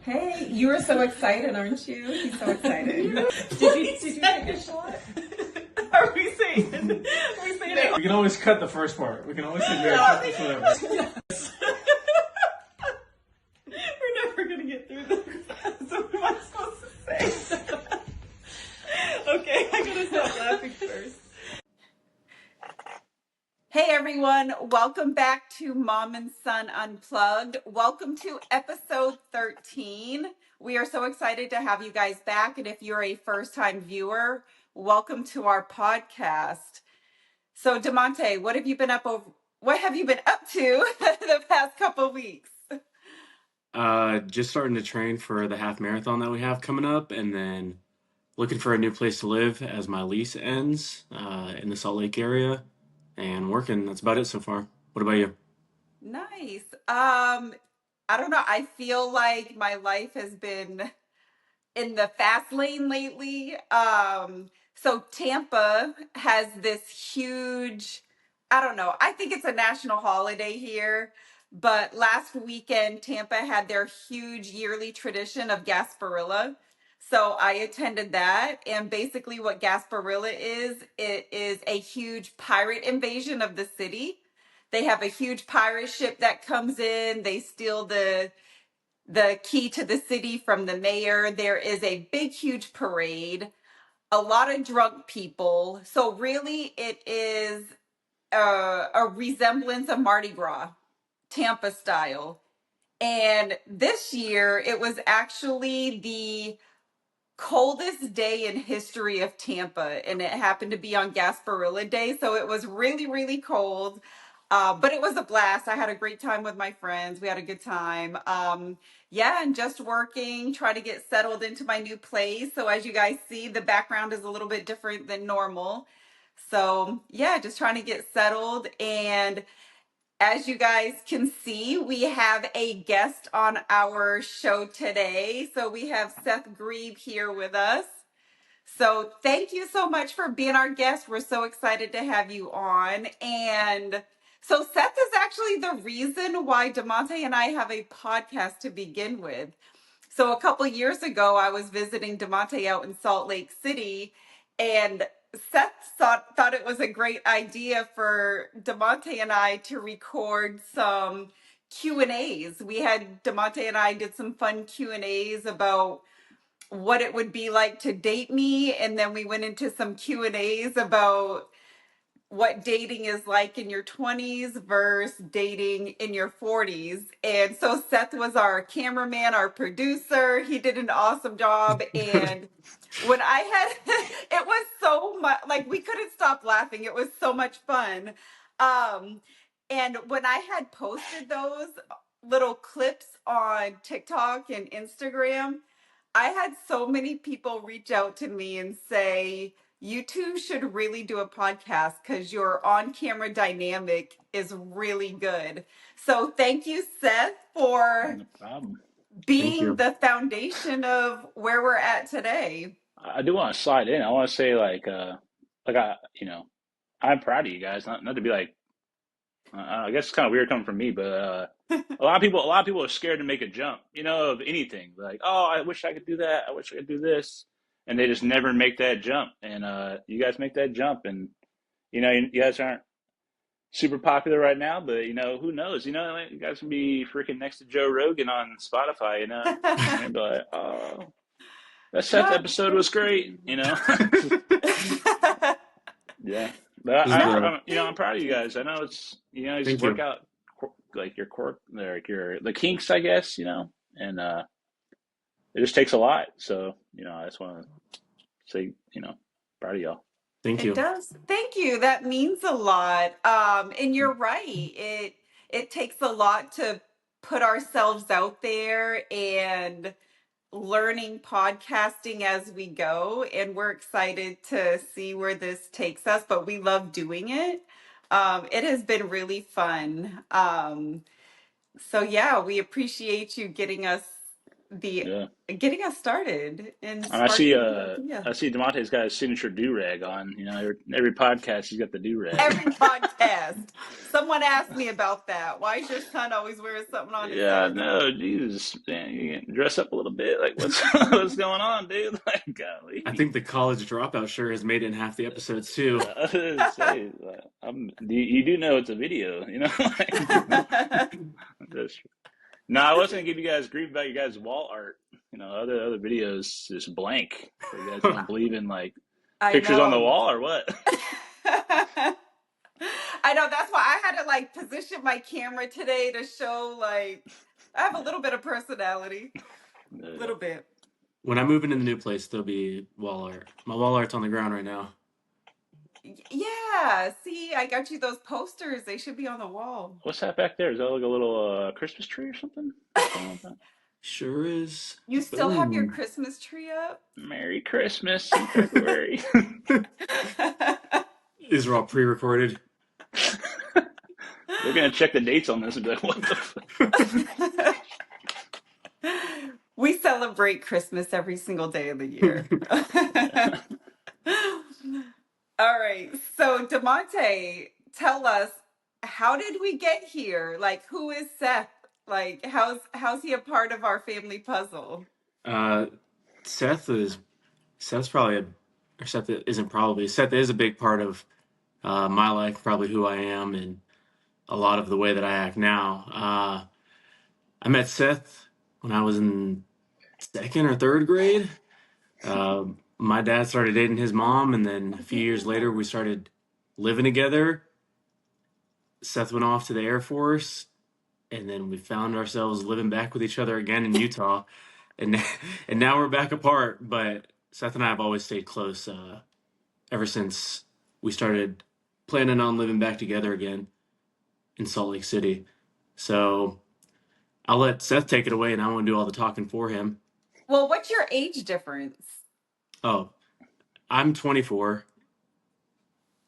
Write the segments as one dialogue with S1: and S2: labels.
S1: Hey, you are so excited, aren't you? He's so excited. Did you take a shot?
S2: Are we saying it?
S3: We can always cut the first part. We can always say, yeah, cut this, whatever.
S2: We're never gonna get through this. So what am I supposed to say? Okay, I gotta stop laughing first.
S1: Hey everyone, welcome back to Mom and Son Unplugged. Welcome to episode 13. We are so excited to have you guys back, and if you're a first-time viewer, welcome to our podcast. So Damonte, what have you been up to the past couple weeks?
S4: Just starting to train for the half marathon that we have coming up, and then looking for a new place to live as my lease ends in the Salt Lake area, and working. That's about it so far. What about you?
S1: Nice. I don't know. I feel like my life has been in the fast lane lately. So Tampa has this huge, I don't know, I think it's a national holiday here. But last weekend, Tampa had their huge yearly tradition of Gasparilla. So I attended that. And basically, what Gasparilla is, it is a huge pirate invasion of the city. They have a huge pirate ship that comes in. They steal the key to the city from the mayor. There is a big, huge parade, a lot of drunk people. So, really, it is a resemblance of Mardi Gras, Tampa style. And this year, it was actually the coldest day in history of Tampa, and it happened to be on Gasparilla Day, so it was really, really cold. But it was a blast. I had a great time with my friends. We had a good time. Yeah, and just working, trying to get settled into my new place. So as you guys see, the background is a little bit different than normal. So yeah, just trying to get settled. And as you guys can see, we have a guest on our show today. So we have Seth Grebe here with us. So thank you so much for being our guest. We're so excited to have you on. And so Seth is actually the reason why Damonte and I have a podcast to begin with. So a couple years ago, I was visiting Damonte out in Salt Lake City, and Seth thought it was a great idea for Damonte and I to record some Q&As. We had Damonte and I did some fun Q&As about what it would be like to date me, and then we went into some Q&As about what dating is like in your 20s versus dating in your 40s. And so Seth was our cameraman, our producer. He did an awesome job. And when I had, it was so much, like we couldn't stop laughing. It was so much fun. And when I had posted those little clips on TikTok and Instagram, I had so many people reach out to me and say, you two should really do a podcast because your on camera dynamic is really good. So thank you, Seth, for
S5: No problem.
S4: Thank
S1: being
S4: you.
S1: the foundation of where we're at today.
S5: I do want to slide in. I want to say I'm proud of you guys. Not to be like, I guess it's kind of weird coming from me, but a lot of people are scared to make a jump, of anything. Like, oh, I wish I could do that. I wish I could do this, and they just never make that jump. And you guys make that jump, and you guys aren't super popular right now, but who knows? You guys can be freaking next to Joe Rogan on Spotify. And they'd be like, oh. That Seth
S1: No,
S5: episode was great, Yeah, but
S1: no,
S5: I'm proud of you guys. I know it's you just
S4: Thank
S5: work
S4: you.
S5: out like your core, like your the kinks, I guess, and it just takes a lot. So I just want to say, proud of y'all.
S4: Thank
S1: it
S4: you.
S1: does. Thank you. That means a lot. And you're right. It takes a lot to put ourselves out there and learning podcasting as we go, and we're excited to see where this takes us, but we love doing it. It has been really fun. So yeah, we appreciate you getting us the
S5: Yeah.
S1: getting us started and
S5: And
S1: sparking the idea.
S5: I see Damonte's got his signature do rag on. You know, every podcast he's got the do rag.
S1: Every podcast, someone asked me about that. Why is your son always wearing something on his
S5: Yeah,
S1: head?
S5: no, Jesus, man, you can dress up a little bit. Like, what's what's going on, dude? Like,
S4: I
S5: golly.
S4: think the college dropout sure has made it in half the episodes too.
S5: I was gonna say, you do know it's a video, you know? Like, just, no, I was gonna give you guys grief about your guys' wall art. You know, other videos just blank. So you guys don't believe in like
S1: I
S5: pictures on the
S1: know.
S5: wall or what?
S1: I know. That's why I had to like position my camera today to show like I have a little bit of personality. A
S5: Yeah.
S1: little bit.
S4: When I move into the new place, there'll be wall art. My wall art's on the ground right now.
S1: Yeah. See, I got you those posters. They should be on the wall.
S5: What's that back there? Is that like a little Christmas tree or something? What's going on with that?
S4: Sure is.
S1: You still have your
S4: Boom.
S1: Christmas tree up?
S5: Merry Christmas in February.
S4: These are all pre-recorded.
S5: They're gonna check the dates on this and be like, "What the fuck?"
S1: We celebrate Christmas every single day of the year. All right. So, Damonte, tell us, how did we get here? Like, who is Seth? Like, how's he a part of our family puzzle?
S4: uh, Seth is Seth's probably a, or Seth isn't probably Seth is a big part of my life, probably who I am, and a lot of the way that I act now. I met Seth when I was in second or third grade. My dad started dating his mom, and then a few years later, we started living together. Seth went off to the Air Force, and then we found ourselves living back with each other again in Utah, and and now we're back apart. But Seth and I have always stayed close ever since we started planning on living back together again in Salt Lake City. So I'll let Seth take it away, and I won't do all the talking for him.
S1: Well, what's your age difference?
S5: Oh,
S4: I'm 24.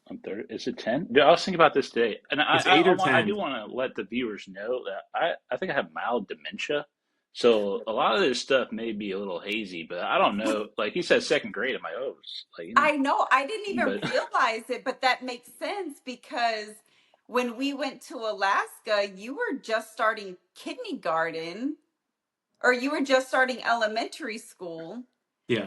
S5: I'm 30. Is it 10? Dude, I was thinking about this today, and
S4: It's 8 or
S5: I
S4: 10.
S5: do want to let the viewers know that I think I have mild dementia, so a lot of this stuff may be a little hazy, but I don't know. Like he said, second grade. I'm like, oh, like
S1: I know. I didn't even
S5: but
S1: realize it, but that makes sense because when we went to Alaska, you were just starting kindergarten or you were just starting elementary school.
S4: Yeah.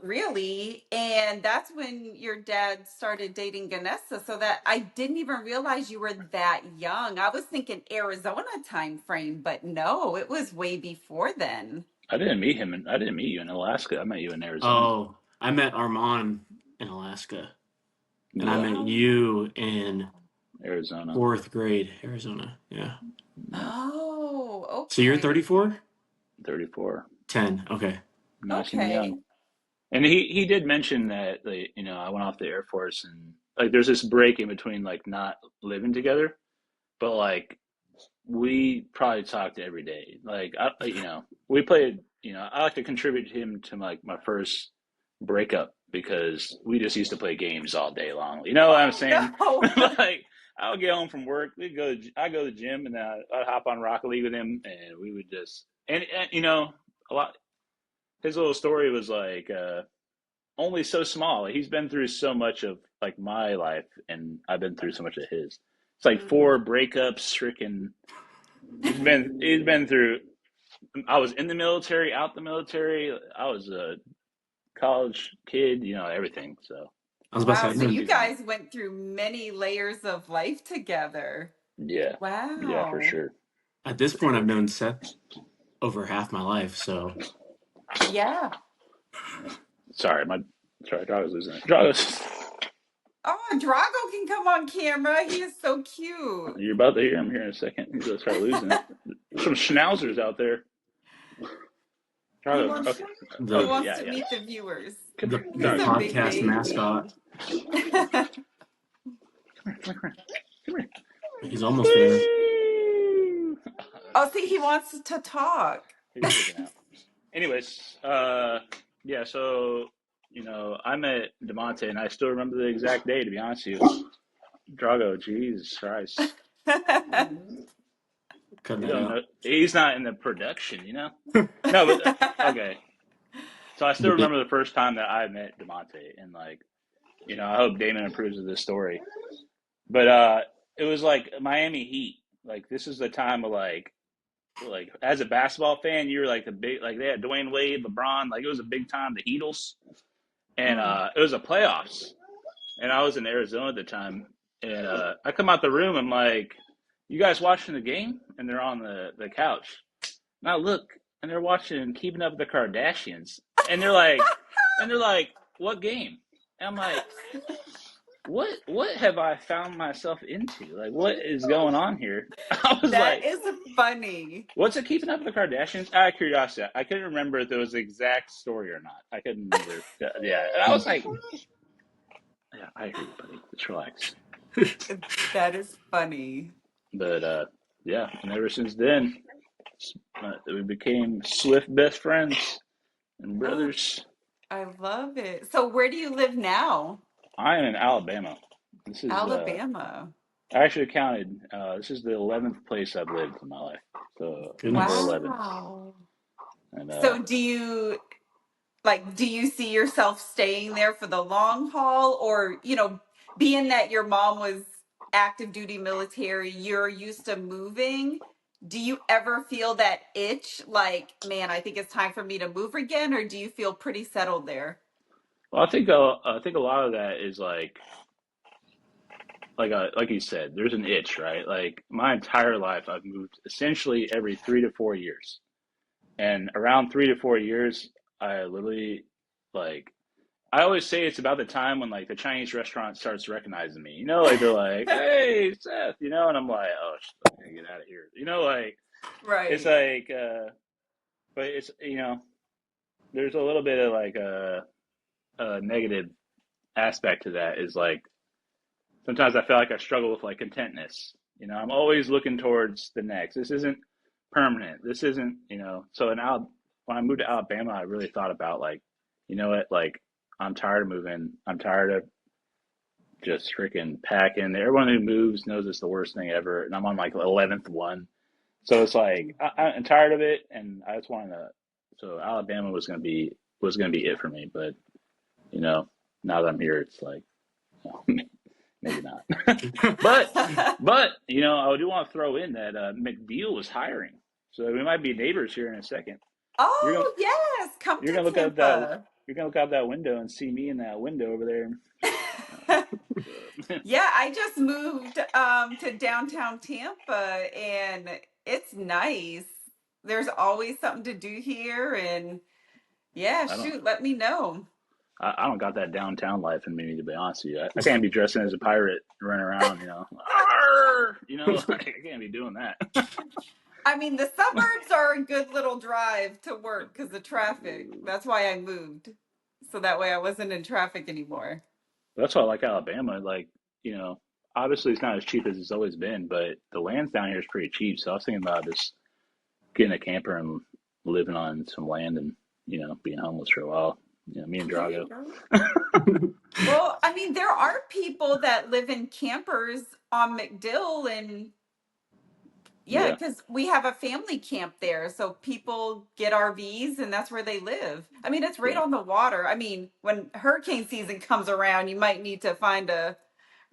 S1: Really, and that's when your dad started dating Ganessa, so that I didn't even realize you were that young. I was thinking Arizona time frame, but no, it was way before then.
S5: I didn't meet him, and I didn't meet you in Alaska. I met you in Arizona,
S4: Oh, I met Armand in Alaska, and I
S5: yeah,
S4: met
S1: Oh,
S4: you in
S5: Arizona.
S4: fourth grade, Arizona. Yeah.
S5: Yeah,
S1: oh,
S4: So you're
S1: okay.
S4: 34?
S5: 34,
S4: 10. Okay.
S5: nice and
S1: Okay.
S5: young. And he did mention that you know, I went off the Air Force and like there's this break in between like not living together, but like we probably talked every day. Like you know, we played. You know, I like to contribute him to like my first breakup because we just used to play games all day long. You know what I'm
S1: Oh
S5: saying?
S1: no.
S5: Like I would get home from work, I go to the gym, and then I'd hop on Rocket League with him, and we would just and you know a lot. His little story was like only so small. Like, he's been through so much of like my life, and I've been through so much of his. It's like
S1: Mhm.
S5: 4 breakups, freaking. He's been through. I was in the military, out the military. I was a college kid, you know, everything. So
S4: I was about to say,
S1: Wow,
S4: I've
S1: so you
S4: known,
S5: he's been,
S1: guys went through many layers of life together.
S5: yeah, yeah, for
S1: Wow.
S5: sure.
S4: at this point, I've known Seth over half my life. So
S1: Yeah.
S5: Sorry, Drago's losing it. Drago's,
S1: Oh, Drago can come on camera. He is so cute.
S5: you're about to hear him here in a second. He's gonna start losing it. There's some schnauzers out there.
S1: He
S5: Drago,
S1: wants
S5: okay,
S1: he
S4: the
S5: okay,
S1: wants
S5: yeah,
S1: to
S5: yeah.
S1: meet the viewers.
S5: Come here,
S1: He's
S5: Drago,
S1: a
S5: come
S1: big
S4: podcast
S1: baby.
S4: mascot,
S1: Oh,
S5: here, come here, come here.
S4: he's almost there.
S1: see, he wants to talk.
S5: He's freaking out. Anyways, yeah, so you know, I met Damonte, and I still remember the exact day. To be honest with you, Drago, Jesus Christ,
S4: Cut
S5: You
S4: that
S5: don't
S4: out.
S5: know. He's not in the production, you know? No, but okay. So I still
S4: The bit.
S5: remember the first time that I met Damonte, and like, I hope Damon approves of this story. But it was like Miami Heat. Like this is the time of like as a basketball fan, you were like the big like they had Dwayne Wade, LeBron, like it was a big time, the Heatles. And
S1: Mm.
S5: it was a playoffs. And I was in Arizona at the time. And I come out the room, I'm like, you guys watching the game? And they're on the couch. And I look, and they're watching Keeping Up with the Kardashians. And they're like, what game? And I'm like, what have I found myself into? Like, what is going on here? I was
S1: That
S5: like,
S1: is funny.
S5: what's it Keeping Up with the Kardashians? Out of curiosity, I couldn't remember if it was the exact story or not. I couldn't remember. Yeah, and I was like, yeah, I hear you, buddy. Just relax.
S1: That is funny.
S5: But yeah, and ever since then, we became swift best friends and
S1: Oh,
S5: brothers.
S1: I love it. So where do you live now?
S5: I am in Alabama. This is
S1: Alabama.
S5: I actually counted. This is the 11th place I've lived in my life. So number
S4: Goodness.
S5: 11.
S1: Wow.
S5: And
S1: So do you see yourself staying there for the long haul, or, being that your mom was active duty military, you're used to moving? Do you ever feel that itch like, man, I think it's time for me to move again, or do you feel pretty settled there?
S5: well, I think a lot of that is like you said, there's an itch, right? Like my entire life, I've moved essentially every 3 to 4 years, and around 3 to 4 years, I literally like I always say it's about the time when like the Chinese restaurant starts recognizing me. Like they're like, "Hey, Seth," and I'm like, "Oh, I'm gonna get out of here." Like it's
S1: Right.
S5: like, but it's there's a little bit of like a negative aspect to that. Is like sometimes I feel like I struggle with like contentness. I'm always looking towards the next. This isn't permanent. This isn't. So when I moved to Alabama, I really thought about like, you know what, like I'm tired of moving. I'm tired of just freaking packing. Everyone who moves knows it's the worst thing ever, and I'm on like 11th one. So it's like I'm tired of it, and I just wanted to. So Alabama was gonna be it for me, but now that I'm here, it's like maybe not. but I do want to throw in that McBeal was hiring, so we might be neighbors here in a second. You're gonna
S1: Oh, yes. Come
S5: you're
S1: to
S5: gonna look out that
S1: Tampa.
S5: you're gonna look out that window and see me in that window over there. So,
S1: Yeah, I just moved to downtown Tampa, and it's nice. There's always something to do here, and yeah,
S5: I don't
S1: shoot, let me know.
S5: I don't got that downtown life in me, to be honest with you. I can't be dressing as a pirate running around, Arr! I can't be doing that.
S1: I mean, the suburbs are a good little drive to work because of traffic. That's why I moved. So that way I wasn't in traffic anymore.
S5: That's why I like Alabama. Like, you know, obviously it's not as cheap as it's always been, but the lands down here is pretty cheap. So I was thinking about just getting a camper and living on some land and, being homeless for a while. Me and
S1: There you
S5: Drago.
S1: go. Well, I mean, there are people that live in campers on McDill, and yeah,
S5: Yeah,
S1: because we have a family camp there. So people get RVs and that's where they live. I mean, it's right
S5: yeah.
S1: on the water. I mean, when hurricane season comes around, you might need to find a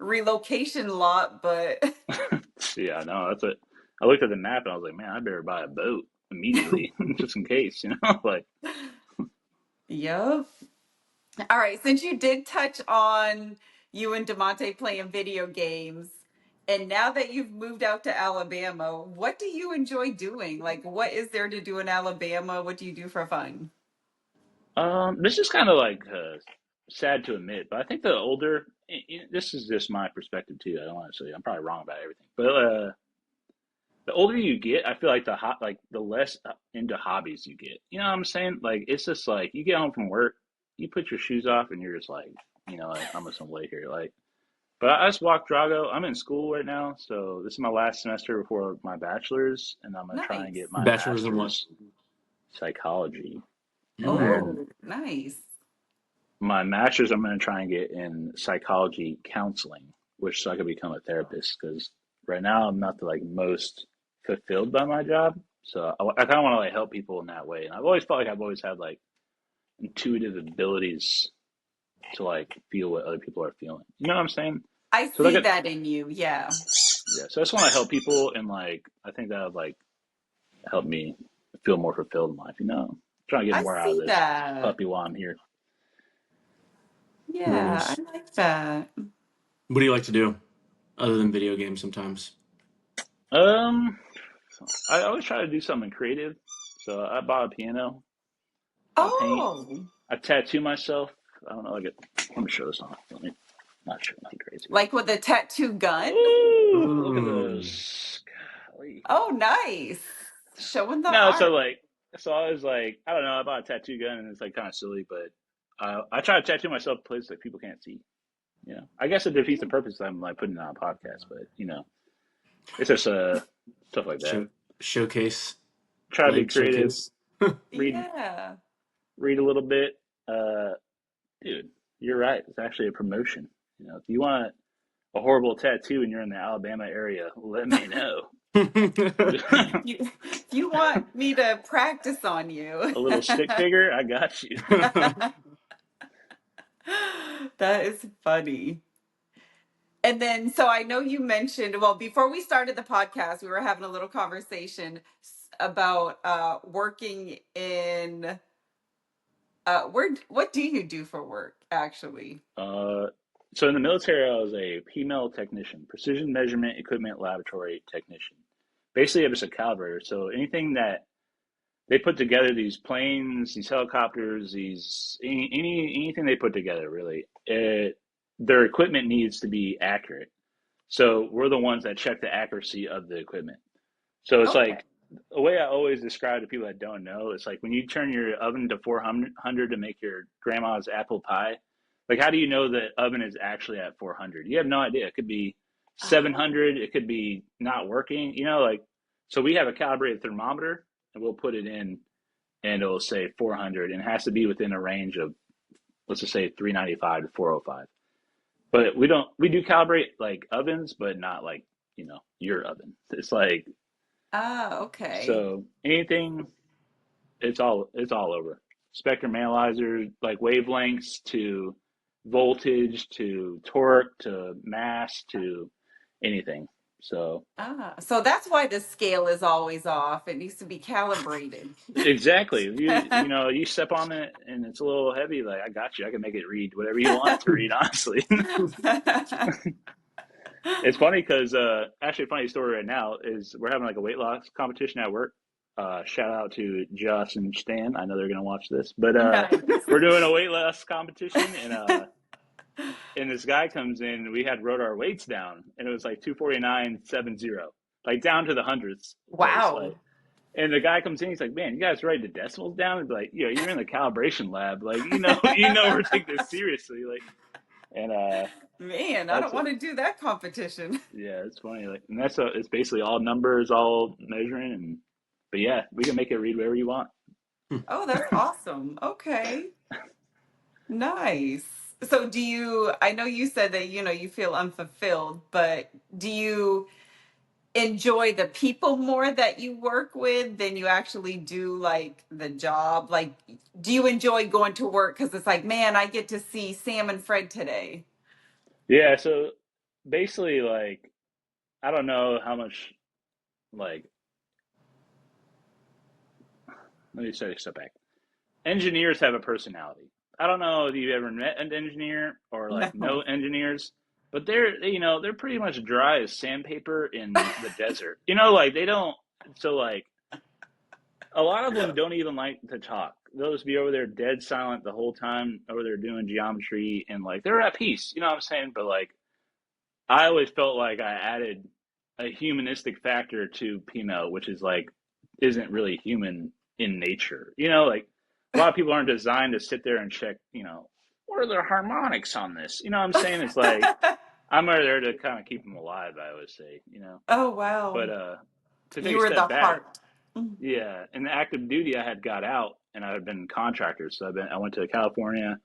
S1: relocation lot, but
S5: Yeah, no, that's it. I looked at the map and I was like, man, I better buy a boat immediately just in case, like,
S1: yep. All right, since you did touch on you and Damonte playing video games, and now that you've moved out to Alabama, what do you enjoy doing? Like, what is there to do in Alabama? What do you do for fun?
S5: this is kind of like sad to admit, but I think the older, this is just my perspective too. I don't want to say I'm probably wrong about everything, but the older you get, I feel like the less into hobbies you get. You know what I'm saying? Like it's just like you get home from work, you put your shoes off, and you're just like, like, I'm just gonna lay here. Like, but I just walked Drago. I'm in school right now, so this is my last semester before my bachelor's, and I'm gonna try and
S1: Nice.
S5: get my
S4: Bachelor's in what?
S5: master's psychology, and
S4: Ooh.
S5: then
S1: Oh, nice.
S5: my master's I'm gonna try and get in psychology counseling, which so I can become a therapist because right now I'm not the like most fulfilled by my job. So I kind of want to like help people in that way. And I've always felt like I've always had like intuitive abilities to like feel what other people are feeling. You know what I'm saying?
S1: I
S5: So like,
S1: see that in you. Yeah.
S5: yeah. So I just want to help people, and like I think that would like help me feel more fulfilled in life. You know, trying to get
S1: I
S5: more out of
S1: see
S5: this
S1: that.
S5: puppy while I'm here.
S1: Yeah,
S4: Nice.
S1: I like that.
S4: What do you like to do other than video games sometimes?
S5: Um, I always try to do something creative. So I bought a piano. I paint.
S1: Oh,
S5: I tattoo myself. I don't know. Like, let me show this off. Let me not show anything crazy.
S1: like with a tattoo gun?
S5: Ooh, look at
S4: Ooh.
S5: those. Golly.
S1: Oh, nice. Showing the
S5: No, so
S1: art.
S5: like, so I was like, I don't know. I bought a tattoo gun, and it's like kind of silly, but I try to tattoo myself places that people can't see. You know, I guess it defeats the purpose. I'm like putting it on a podcast, but you know, it's just stuff like that.
S4: Showcase,
S5: Try to be
S4: leg
S5: creative.
S4: showcase.
S5: Read
S1: Yeah.
S5: read a little bit. Dude, you're right. It's actually a promotion. You know, if you want a horrible tattoo and you're in the Alabama area, let me know.
S1: If you want me to practice on you.
S5: A little stick figure, I got you.
S1: That is funny. And then, so I know you mentioned, well, before we started the podcast, we were having a little conversation about working in what do you do for work actually?
S5: Uh, so in the military, I was a female technician, precision measurement equipment laboratory technician. Basically, I'm just a calibrator. So anything that they put together, these planes, these helicopters, these anything they put together, really, their equipment needs to be accurate. So we're the ones that check the accuracy of the equipment. So it's
S1: Okay.
S5: like the way I always describe to people that don't know, it's like when you turn your oven to 400 to make your grandma's apple pie, like how do you know the oven is actually at 400? You have no idea. It could be
S1: Oh.
S5: 700, it could be not working, you know, like so we have a calibrated thermometer and we'll put it in and it'll say 400 and it has to be within a range of let's just say 395 to 405. But we do calibrate like ovens, but not like, you know, your oven. It's like
S1: Ah, okay.
S5: so anything, it's all over. Spectrum analyzers, like wavelengths to voltage to torque to mass to anything. So
S1: Ah, so that's why the scale is always off. It needs to be calibrated.
S5: exactly, you know you step on it and it's a little heavy. Like I got you. I can make it read whatever you want it to read. Honestly, it's funny because actually, a funny story right now is we're having like a weight loss competition at work. Shout out to Josh and Stan. I know they're gonna watch this, but
S1: Nice.
S5: we're doing a weight loss competition, and this guy comes in. And we had wrote our weights down, and it was like 249.70, like down to the hundredths place.
S1: Wow.
S5: Like, and the guy comes in, he's like, "Man, you guys write the decimals down?" And be like, you're in the calibration lab, like you know, we're taking this seriously, like, and
S1: Man, I
S5: that's
S1: don't want to do that competition.
S5: yeah, it's funny. Like, and it's basically all numbers, all measuring, and but yeah, we can make it read whatever you want.
S1: Oh, that's awesome. Okay. Nice. So do you, I know you said that, you feel unfulfilled, but do you enjoy the people more that you work with than you actually do like the job? Like, do you enjoy going to work because it's like, man, I get to see Sam and Fred today?
S5: Yeah, so basically, like, I don't know how much, like, let me take a step back. Engineers have a personality. I don't know if you've ever met an engineer or like
S1: No.
S5: know engineers, but they're pretty much dry as sandpaper in the desert. You know, like they don't. So like a lot of them don't even like to talk. They'll just be over there dead silent the whole time over there doing geometry and like they're at peace. You know what I'm saying? But like I always felt like I added a humanistic factor to Pinot, which is like isn't really human in nature. You know, like a lot of people aren't designed to sit there and check, you know, what are the harmonics on this? You know what I'm saying? It's like I'm there to kind of keep them alive, I always say, you know.
S1: Oh, wow.
S5: But to take
S1: You
S5: a
S1: were the
S5: step back,
S1: heart. Mm.
S5: yeah, in the active duty I had got out and I had been contractors. So I went to California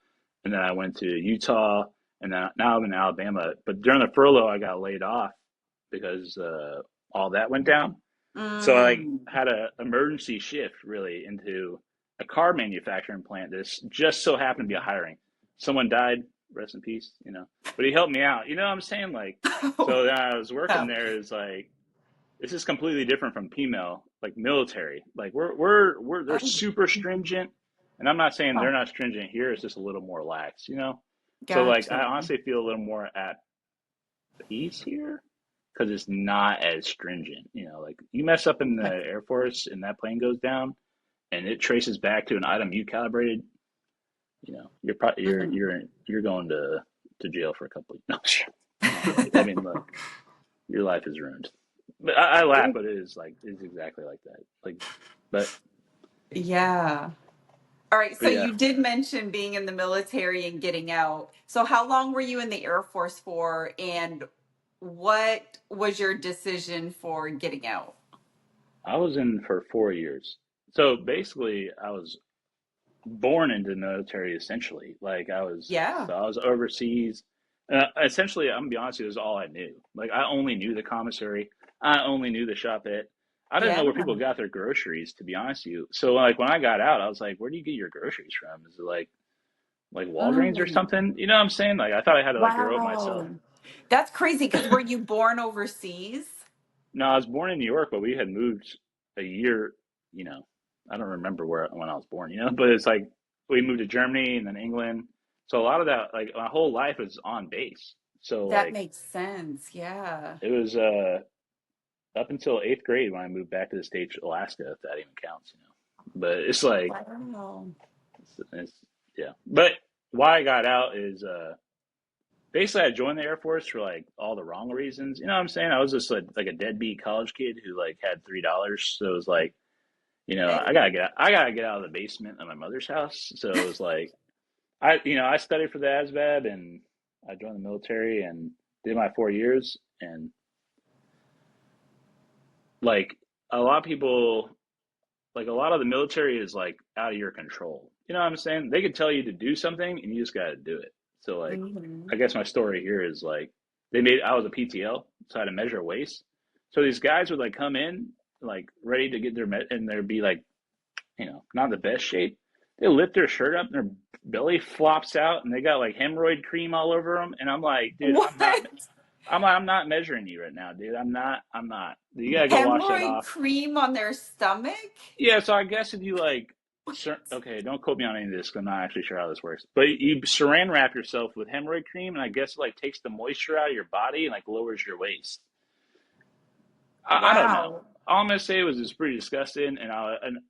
S5: and then I went to Utah and then now I'm in Alabama. But during the furlough I got laid off because all that went down. So I like
S1: Mm.
S5: had a emergency shift really into a car manufacturing plant. This just so happened to be a hiring. Someone died, rest in peace, But he helped me out. You know what I'm saying? Like,
S1: Oh,
S5: so then I was working
S1: yeah.
S5: there. Is like this is completely different from female, like military. Like we're they're
S1: Oh,
S5: super stringent, and I'm not saying
S1: huh.
S5: they're not stringent here. It's just a little more lax. So like
S1: Gotcha.
S5: I honestly feel a little more at peace here because it's not as stringent. Like you mess up in the
S1: Okay.
S5: Air Force and that plane goes down and it traces back to an item you calibrated. You're probably
S1: Mhm.
S5: you're going to jail for a couple of no, I mean, look, your life is ruined. But I laugh, but it's exactly like that. Like, but
S1: Yeah. All right.
S5: but
S1: So
S5: yeah,
S1: you did mention being in the military and getting out. So how long were you in the Air Force for, and what was your decision for getting out?
S5: I was in for 4 years. So basically, I was born into the military essentially. Like
S1: Yeah.
S5: I was overseas. Essentially, I'm gonna be honest, it was all I knew. Like I only knew the commissary. I only knew the shop at. I didn't
S1: Yeah.
S5: know where people got their groceries, to be honest with you. So like when I got out, I was like, where do you get your groceries from? Is it like Walgreens or
S1: Mm.
S5: something? You know what I'm saying? Like I thought I had to like grow up myself.
S1: Wow. That's crazy because were you born overseas?
S5: No, I was born in New York, but we had moved a year, you know, I don't remember where when I was born, but it's like we moved to Germany and then England. So a lot of that, like my whole life is on base. So
S1: That
S5: like
S1: makes sense. Yeah.
S5: it was up until eighth grade when I moved back to the States, Alaska, if that even counts. But it's like
S1: Wow.
S5: it's yeah. But why I got out is basically I joined the Air Force for like all the wrong reasons. You know what I'm saying? I was just like a deadbeat college kid who like had $3. So it was like
S1: Hey.
S5: I gotta get out of the basement of my mother's house. So it was like I studied for the ASVAB and I joined the military and did my 4 years and like a lot of people like a lot of the military is like out of your control. You know what I'm saying? They could tell you to do something and you just gotta do it. So like
S1: Hmm.
S5: I guess my story here is like I was a PTL, so I had to measure waist. So these guys would like come in like ready to get and there'd be like not in the best shape. They lift their shirt up and their belly flops out and they got like hemorrhoid cream all over them. And I'm like, dude,
S1: What?
S5: I'm not measuring you right now, dude. I'm not. You gotta go wash that
S1: Hemorrhoid
S5: off.
S1: cream on their stomach?
S5: Yeah. So I guess if you like, okay, don't quote me on any of this because I'm not actually sure how this works. But you saran wrap yourself with hemorrhoid cream and I guess it like takes the moisture out of your body and like lowers your waist. I don't know.
S1: Wow.
S5: All I'm gonna say was it's pretty disgusting, and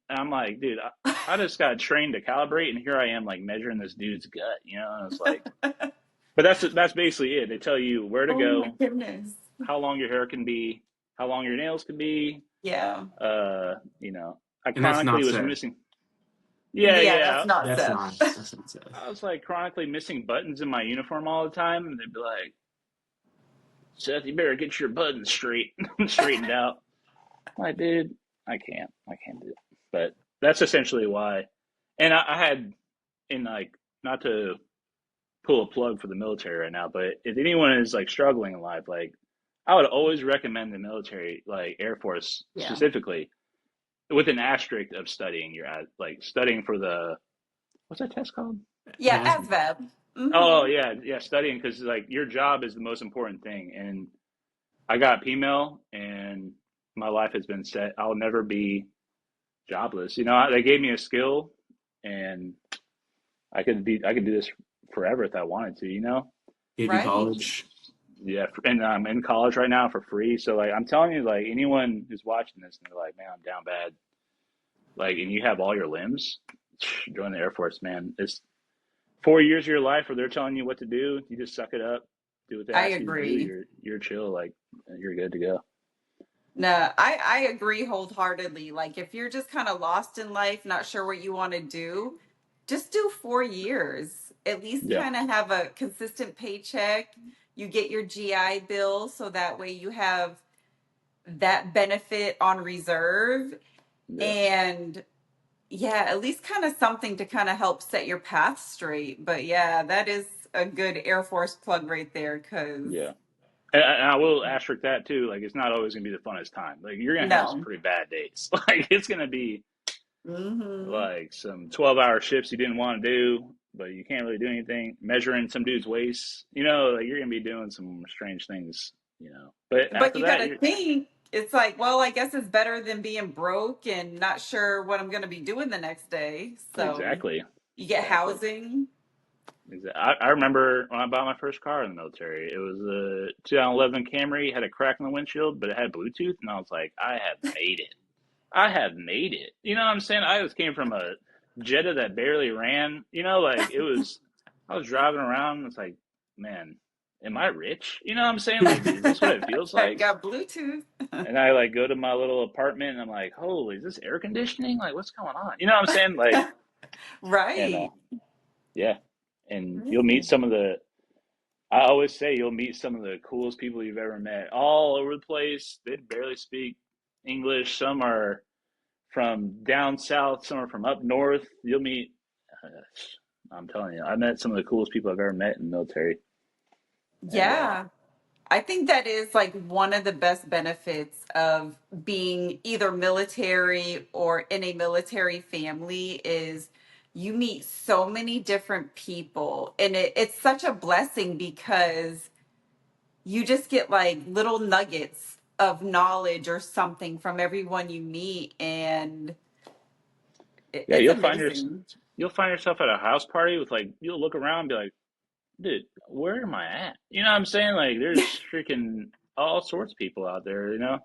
S5: I'm like, dude, I just got trained to calibrate, and here I am like measuring this dude's gut. And it's like, but that's basically it. They tell you where to
S1: Oh my
S5: go,
S1: goodness.
S5: how long your hair can be, how long your nails can be.
S1: Yeah.
S5: Uh, you know, I
S4: And that's
S5: chronically
S4: not
S5: was
S4: safe.
S5: missing. Yeah,
S1: Yeah,
S5: yeah.
S1: that's not
S4: That's
S1: Seth.
S4: not. That's not safe.
S5: I was like chronically missing buttons in my uniform all the time, and they'd be like, Seth, you better get your buttons straightened out. I'm like, dude, I can't do it. But that's essentially why. And I had, in like, not to pull a plug for the military right now, but if anyone is like struggling in life, like, I would always recommend the military, like Air Force
S1: Yeah.
S5: specifically, with an asterisk of studying. Like studying for what's that test called?
S1: Yeah,
S4: Asthma.
S1: ASVAB.
S5: Oh
S1: Mm-hmm.
S5: yeah, yeah, studying because like your job is the most important thing. And I got PML, and my life has been set. I'll never be jobless. They gave me a skill, and I could do this forever if I wanted to.
S4: Gave you
S1: Right.
S4: college.
S5: Yeah, and I'm in college right now for free. So like, I'm telling you, like anyone who's watching this and they're like, man, I'm down bad, like, and you have all your limbs, join the Air Force, man. It's 4 years of your life where they're telling you what to do. You just suck it up, do what they
S1: I
S5: ask you to do.
S1: agree.
S5: You're chill, like you're good to go.
S1: No, I agree wholeheartedly. Like if you're just kind of lost in life, not sure what you want to do, just do 4 years. At least
S5: Yeah,
S1: kind of have a consistent paycheck. You get your GI Bill so that way you have that benefit on reserve.
S5: yeah,
S1: And yeah, at least kind of something to kind of help set your path straight. But yeah, that is a good Air Force plug right there because
S5: yeah. And I will asterisk that too. Like, it's not always gonna be the funnest time. Like, you're gonna have some
S1: No.
S5: pretty bad days. Like, it's gonna be
S1: Hmm.
S5: like some 12-hour shifts you didn't want to do, but you can't really do anything. Measuring some dude's waist, like you're gonna be doing some strange things. But
S1: But
S5: after
S1: you got
S5: that,
S1: to
S5: you're
S1: think it's like, well, I guess it's better than being broke and not sure what I'm going to be doing the next day. So
S5: exactly,
S1: you get
S5: exactly.
S1: housing.
S5: I remember when I bought my first car in the military. It was a 2011 Camry. It had a crack in the windshield, but it had Bluetooth, and I was like, I have made it. I have made it. You know what I'm saying? I just came from a Jetta that barely ran. Like it was. I was driving around. And it's like, man, am I rich? You know what I'm saying? Like, is this what it feels
S1: I
S5: like?
S1: got Bluetooth.
S5: And I like go to my little apartment, and I'm like, holy, is this air conditioning? Like, what's going on? You know what I'm saying? Like, and
S1: Right.
S5: yeah, and you'll meet
S1: Right.
S5: some of the. I always say you'll meet some of the coolest people you've ever met, all over the place. They barely speak English. Some are from down south, some are from up north. You'll meet. I'm telling you, I met some of the coolest people I've ever met in the military, and
S1: Yeah. I think that is like one of the best benefits of being either military or in a military family is you meet so many different people and it's such a blessing because you just get like little nuggets of knowledge or something from everyone you meet and
S5: yeah,
S1: it's amazing.
S5: you'll find yourself at a house party with like you'll look around and be like, dude, where am I at? You know what I'm saying? Like, there's freaking all sorts of people out there. You got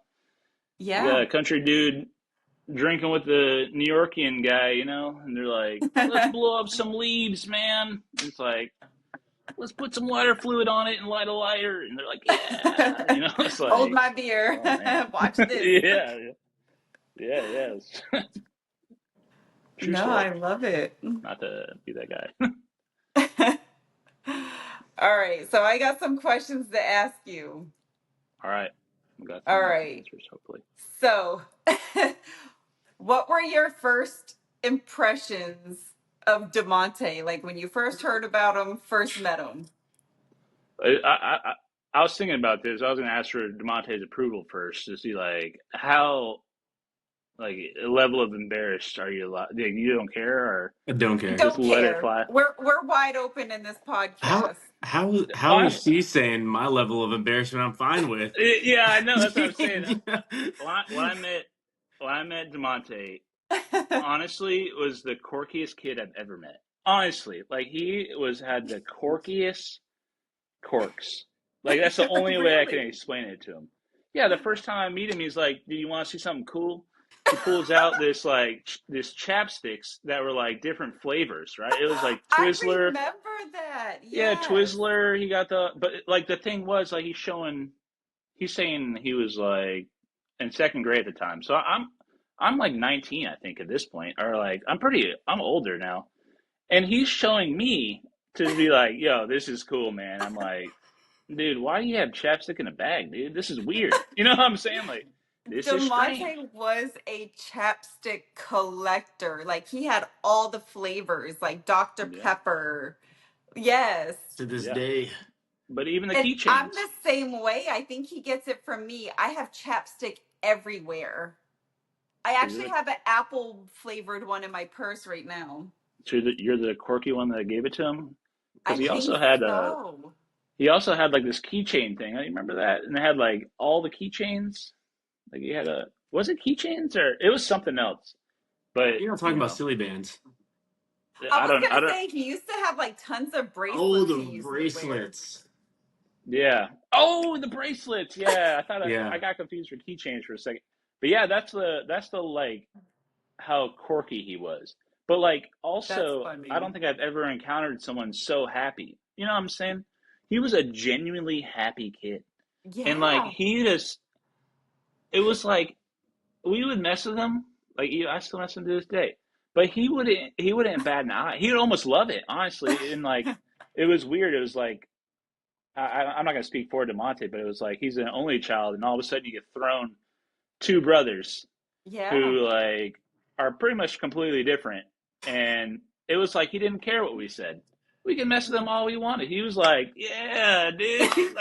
S1: Yeah.
S5: a country dude drinking with the New Yorkian guy, and they're like, let's blow up some leaves, man. It's like, let's put some lighter fluid on it and light a lighter. And they're like, yeah. It's
S1: Hold
S5: like,
S1: my beer.
S5: oh man.
S1: Watch this.
S5: Yeah, yeah, yeah. True
S1: No,
S5: story.
S1: I love it.
S5: Not to be that guy.
S1: All right, so I got some questions to ask you.
S5: All right. We got
S1: All
S5: some
S1: right,
S5: answers, hopefully.
S1: so what were your first impressions of Damonte? Like when you first heard about him, first met him?
S5: I was thinking about this. I was going to ask for Damonte's approval first to see, like, how, like, a level of embarrassed are you? Like, you don't care, or
S4: I don't care.
S5: just
S1: Don't
S5: let it
S1: care.
S5: fly?
S1: We're wide open in this
S4: How
S1: podcast.
S4: how is
S5: Honestly,
S4: she saying my level of embarrassment I'm fine with?
S5: yeah, I know. That's what I'm saying.
S4: Yeah.
S5: When I met Damonte, honestly, was the quirkiest kid I've ever met. Honestly, like he had the quirkiest quirks. Like that's the only way I can
S1: Really?
S5: explain it to him. Yeah, the first time I meet him, he's like, "Do you want to see something cool?" He pulls out this chapsticks that were like different flavors, right? It was like
S1: I
S5: Twizzler.
S1: remember that.
S5: Yeah,
S1: Yes.
S5: Twizzler. He got but like the thing was like he's saying he was like in second grade at the time. So I'm like 19, I think, at this point, or like I'm older now, and he's showing me to be like, yo, this is cool, man. I'm like, dude, why do you have chapstick in a bag, dude? This is weird. You know what I'm saying? Like, this is strange.
S1: Demonte was a chapstick collector. Like he had all the flavors, like Dr.
S5: Yeah,
S1: Pepper. Yes.
S4: To this
S5: yeah.
S4: day.
S5: But even the
S1: And I'm
S5: keychains.
S1: the same way. I think he gets it from me. I have chapstick everywhere. I
S5: So
S1: actually have an apple flavored one in my purse right now.
S5: you're the quirky one that gave it to him,
S1: I
S5: because he
S1: think
S5: also had
S1: so.
S5: like this keychain thing. I remember that, and it had like all the keychains. Like he had was it keychains, or it was something else? But
S4: You're not talking about silly bands.
S1: I was
S5: I
S1: gonna
S5: don't.
S1: say he used to have like tons of
S4: Oh,
S1: bracelets
S4: the
S1: he used to wear.
S4: bracelets.
S5: Yeah. Oh, the bracelets. Yeah, I thought I
S4: Yeah.
S5: got confused for keychains for a second. But yeah, that's the like how quirky he was. But like
S1: That's
S5: also, I
S1: funny.
S5: don't think I've ever encountered someone so happy. You know what I'm saying? He was a genuinely happy kid, and like
S1: Yeah.
S5: it was like we would mess with him. Like I still mess with him to this day. But he wouldn't bat an eye. He would almost love it, honestly. And like it was weird. It was like I'm not going to speak for Damonte, but it was like he's an only child, and all of a sudden you get thrown two brothers
S1: Yeah.
S5: who like are pretty much completely different, and it was like he didn't care what we said. We could mess with him all we wanted. He was like, "Yeah, dude."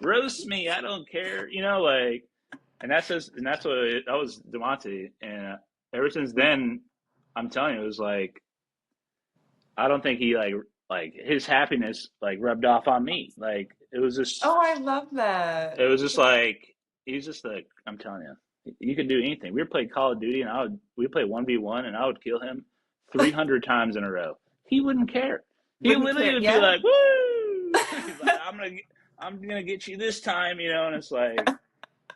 S5: roast me, I don't care, like, and that was Damonte, and ever since then, I'm telling you, it was like I don't think he like his happiness like rubbed off on me. Like
S1: Oh, I love that.
S5: it was just like he's just like I'm telling you, you could do anything. We were playing Call of Duty, and we play 1v1, and I would kill him 300 times in a row. He wouldn't care. He
S1: Wouldn't
S5: literally
S1: care.
S5: would be
S1: Yeah.
S5: like, "Woo!" He's like, I'm gonna get you this time," and it's like,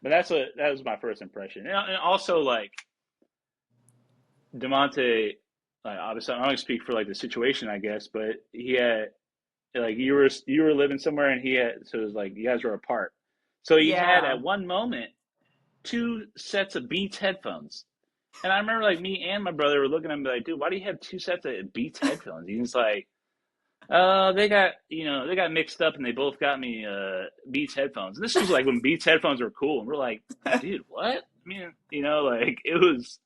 S5: but that was my first impression, and also like Damonte, like obviously I'm not gonna speak for like the situation, I guess, but he had like you were living somewhere and he had so it was like you guys were apart. So he had
S1: Yeah.
S5: at one moment two sets of Beats headphones. And I remember like me and my brother were looking at him like, dude, why do you have two sets of Beats headphones? He's like, they got mixed up and they both got me Beats headphones. And this was like when Beats headphones were cool, and we're like, dude, what? I mean, like it was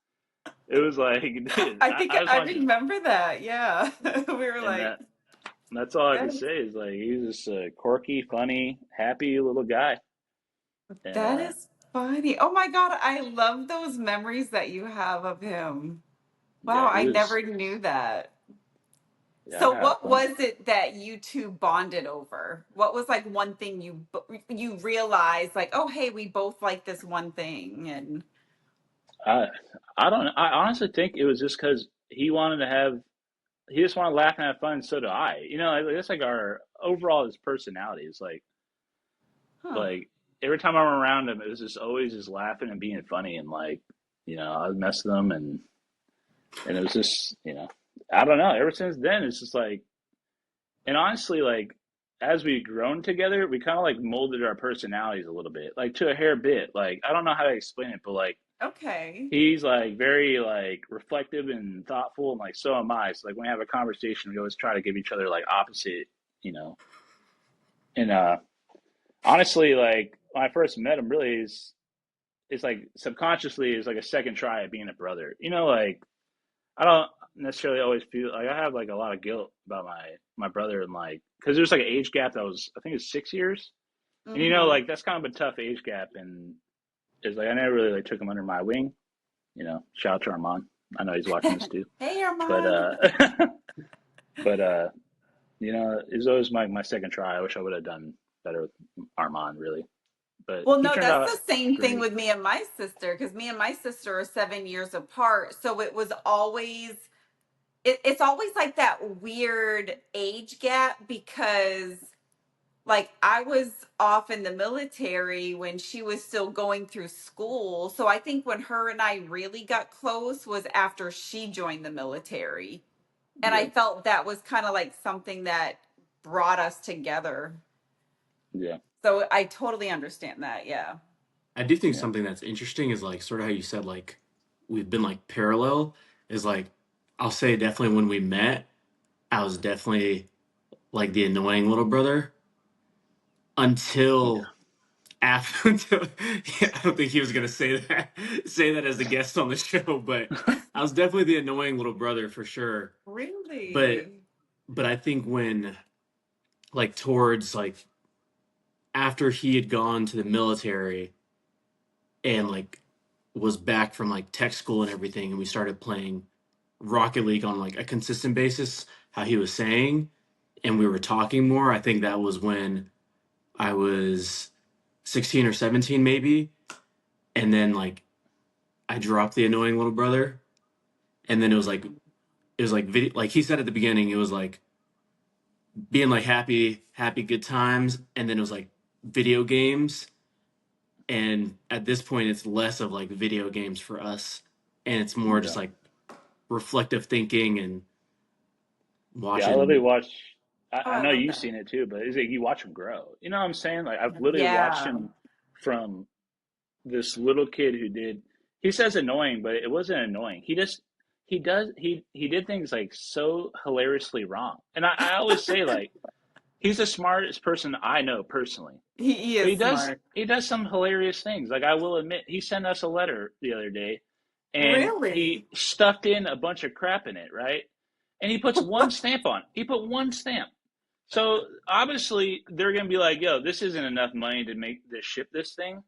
S5: like, dude,
S1: I think
S5: I just
S1: I
S5: want you,
S1: remember that. Yeah. We were
S5: and
S1: like,
S5: that's all I
S1: that
S5: could
S1: is,
S5: say is like he's just a quirky, funny, happy little guy, and
S1: that is funny. Oh my God. I love those memories that you have of him. Wow.
S5: yeah,
S1: I
S5: he was.
S1: never knew that.
S5: Yeah, I
S1: So
S5: had
S1: what
S5: fun.
S1: was it that you two bonded over? What was like one thing you realized like, oh, hey, we both like this one thing and
S5: I I don't. I honestly think it was just because he just wanted to laugh and have fun, and so do I. That's like our overall his personality is
S1: huh.
S5: like every time I'm around him, it was just always just laughing and being funny, and like I would mess with him, and it was just I don't know. Ever since then, it's just like, and honestly, like as we've grown together, we kind of like molded our personalities a little bit, like to a hair bit. Like I don't know how to explain it, but like
S1: Okay.
S5: he's like very like reflective and thoughtful, and like so am I. So like when we have a conversation, we always try to give each other like opposite, you know. And honestly, like when I first met him, really is it's like subconsciously is like a second try at being a brother. Like I don't necessarily always feel like I have like a lot of guilt about my brother, and like because there's like an age gap that was I think it's 6 years, and
S1: Mm-hmm.
S5: like that's kind of a tough age gap, and it's like I never really like took him under my wing. Shout out to Armand. I know he's watching this too.
S1: Hey,
S5: But
S1: Armand.
S5: but it was always my second try. I wish I would have done better with Armand, really. But
S1: Well,
S5: he
S1: no,
S5: turned
S1: that's
S5: out
S1: the same thing
S5: great.
S1: with me and my sister because me and my sister are 7 years apart. So it was always, it's always like that weird age gap because, like, I was off in the military when she was still going through school. So I think when her and I really got close was after she joined the military. And I
S5: Yeah,
S1: felt that was kind of like something that brought us together.
S5: yeah,
S1: So I totally understand that. Yeah.
S4: I do think
S5: yeah,
S4: something that's interesting is like sort of how you said like we've been like parallel is like I'll say definitely when we met, I was definitely like the annoying little brother
S5: yeah.
S4: until after until, yeah, I don't think he was gonna say that as the guest on the show, but I was definitely the annoying little brother for sure. But
S1: Really?
S4: but I think when like towards like after he had gone to the military and like was back from like tech school and everything, and we started playing Rocket League on like a consistent basis, how he was saying, and we were talking more. I think that was when I was 16 or 17 maybe, and then like I dropped the annoying little brother, and then it was like video, like he said at the beginning, it was like being like happy good times, and then it was like video games, and at this point it's less of like video games for us, and it's more just
S5: Yeah,
S4: like reflective thinking and
S5: yeah. I literally
S4: watching.
S5: watch.
S1: Oh,
S5: I
S1: I
S5: know
S1: love
S5: you've
S1: that.
S5: seen it too, but it's like you watch him grow. You know what I'm saying? Like I've literally watched
S1: Yeah.
S5: him from this little kid who did. He says annoying, but it wasn't annoying. He did things like so hilariously wrong, and I always say like he's the smartest person I know personally.
S1: He
S5: But
S1: is
S5: he does
S1: smart.
S5: he does some hilarious things. Like I will admit, he sent us a letter the other day, and he
S1: Really?
S5: stuffed in a bunch of crap in it, right? And he puts one stamp on. He put one stamp. So obviously they're gonna be like, "Yo, this isn't enough money to ship this thing."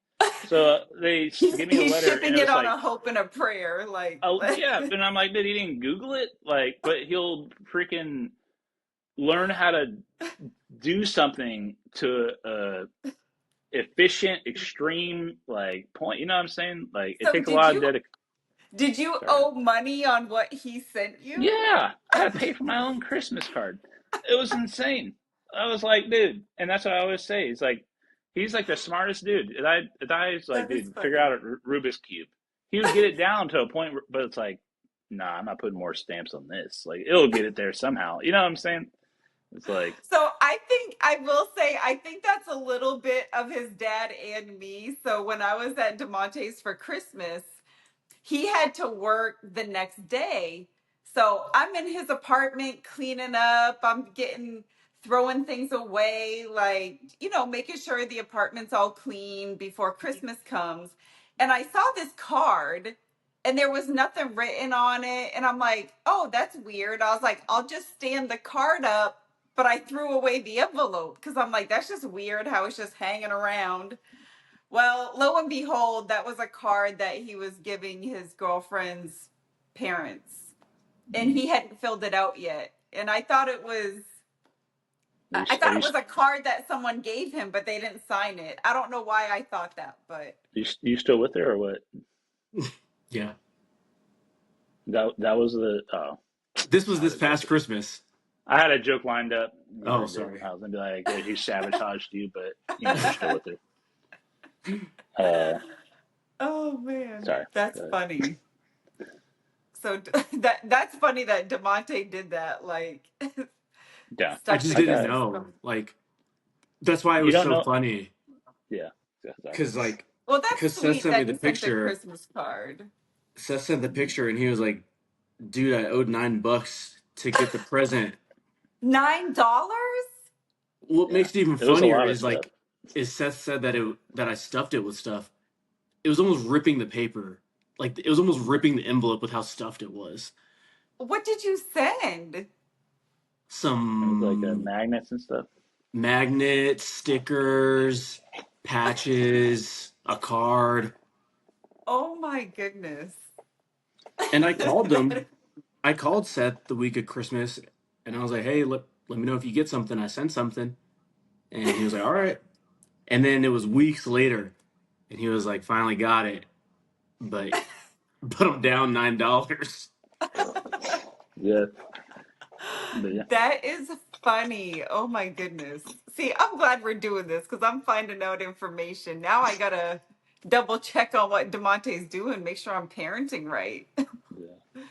S5: So they give me a
S1: He's
S5: letter, and
S1: shipping
S5: it
S1: it
S5: was
S1: on
S5: like,
S1: a hope and a prayer. Like,
S5: "Oh yeah," and I'm like, "Dude, he didn't Google it, like, but he'll freaking learn how to do something to efficient, extreme like point. You know what I'm saying? Like, it
S1: so
S5: takes a lot of dedication.
S1: did you
S5: Sorry.
S1: owe money on what he sent you?
S5: Yeah, I had to pay for my own Christmas card. It was insane. I was like, dude, and that's what I always say. He's like the smartest dude. And I was like,
S1: That is
S5: dude, figure
S1: funny.
S5: out a Rubik's cube. He would get it down to a point, but it's like, nah, I'm not putting more stamps on this. Like, it'll get it there somehow. You know what I'm saying? It's like,
S1: So I will say, I think that's a little bit of his dad and me. So when I was at Damonte's for Christmas, he had to work the next day. So I'm in his apartment cleaning up. I'm throwing things away, like, making sure the apartment's all clean before Christmas comes. And I saw this card and there was nothing written on it. And I'm like, oh, that's weird. I was like, I'll just stand the card up. But I threw away the envelope because I'm like, that's just weird how it's just hanging around. Well, lo and behold, that was a card that he was giving his girlfriend's parents, and he hadn't filled it out yet. And I
S5: are
S1: thought it was a card that someone gave him, but they didn't sign it. I don't know why I thought that, but
S5: you still with her or what?
S4: Yeah.
S5: That was the oh,
S4: This was
S5: I had
S4: this
S5: a joke.
S4: past Christmas.
S5: I had a joke lined up. You
S4: Oh,
S5: ruined it.
S4: sorry.
S5: I was gonna be like, he sabotaged you, but you're still with her. Uh,
S1: oh man,
S5: sorry.
S1: that's
S5: Go ahead.
S1: funny. So that's funny that Damonte did that. Like,
S5: Yeah,
S4: I
S1: stuck
S4: just
S1: the
S5: I
S4: didn't
S5: got.
S1: Christmas
S4: know.
S1: card.
S4: Like, that's why it
S5: You
S4: was
S5: don't
S4: so
S5: know.
S4: funny.
S5: Yeah. Sorry.
S4: Cause like,
S1: Well, that's
S4: cause Seth
S1: sweet
S4: sent me
S1: that
S4: the
S1: he sent the
S4: picture.
S1: Christmas card.
S4: Seth sent the picture, and he was like, "Dude, I owed $9 to get the present."
S1: $9?
S4: What
S5: Yeah,
S4: makes it even
S5: it was a
S4: funnier
S5: lot of
S4: is
S5: stuff.
S4: like, is Seth said that I stuffed it with stuff. It was almost ripping the paper. Like it was almost ripping the envelope with how stuffed it was.
S1: What did you send?
S5: It was like
S4: Some
S5: magnets and stuff.
S4: magnets, stickers, patches, a card.
S1: Oh my goodness.
S4: And I called
S1: That-
S4: them. I called Seth the week of Christmas and I was like, hey, let me know if you get something. I sent something. And he was like, all right. And then it was weeks later and he was like, finally got it. But I'm down $9.
S5: Yeah, but yeah,
S1: that is funny. Oh my goodness. See, I'm glad we're doing this because I'm finding out information. Now I gotta double check on what Demonte's doing, make sure I'm parenting right.
S5: yeah,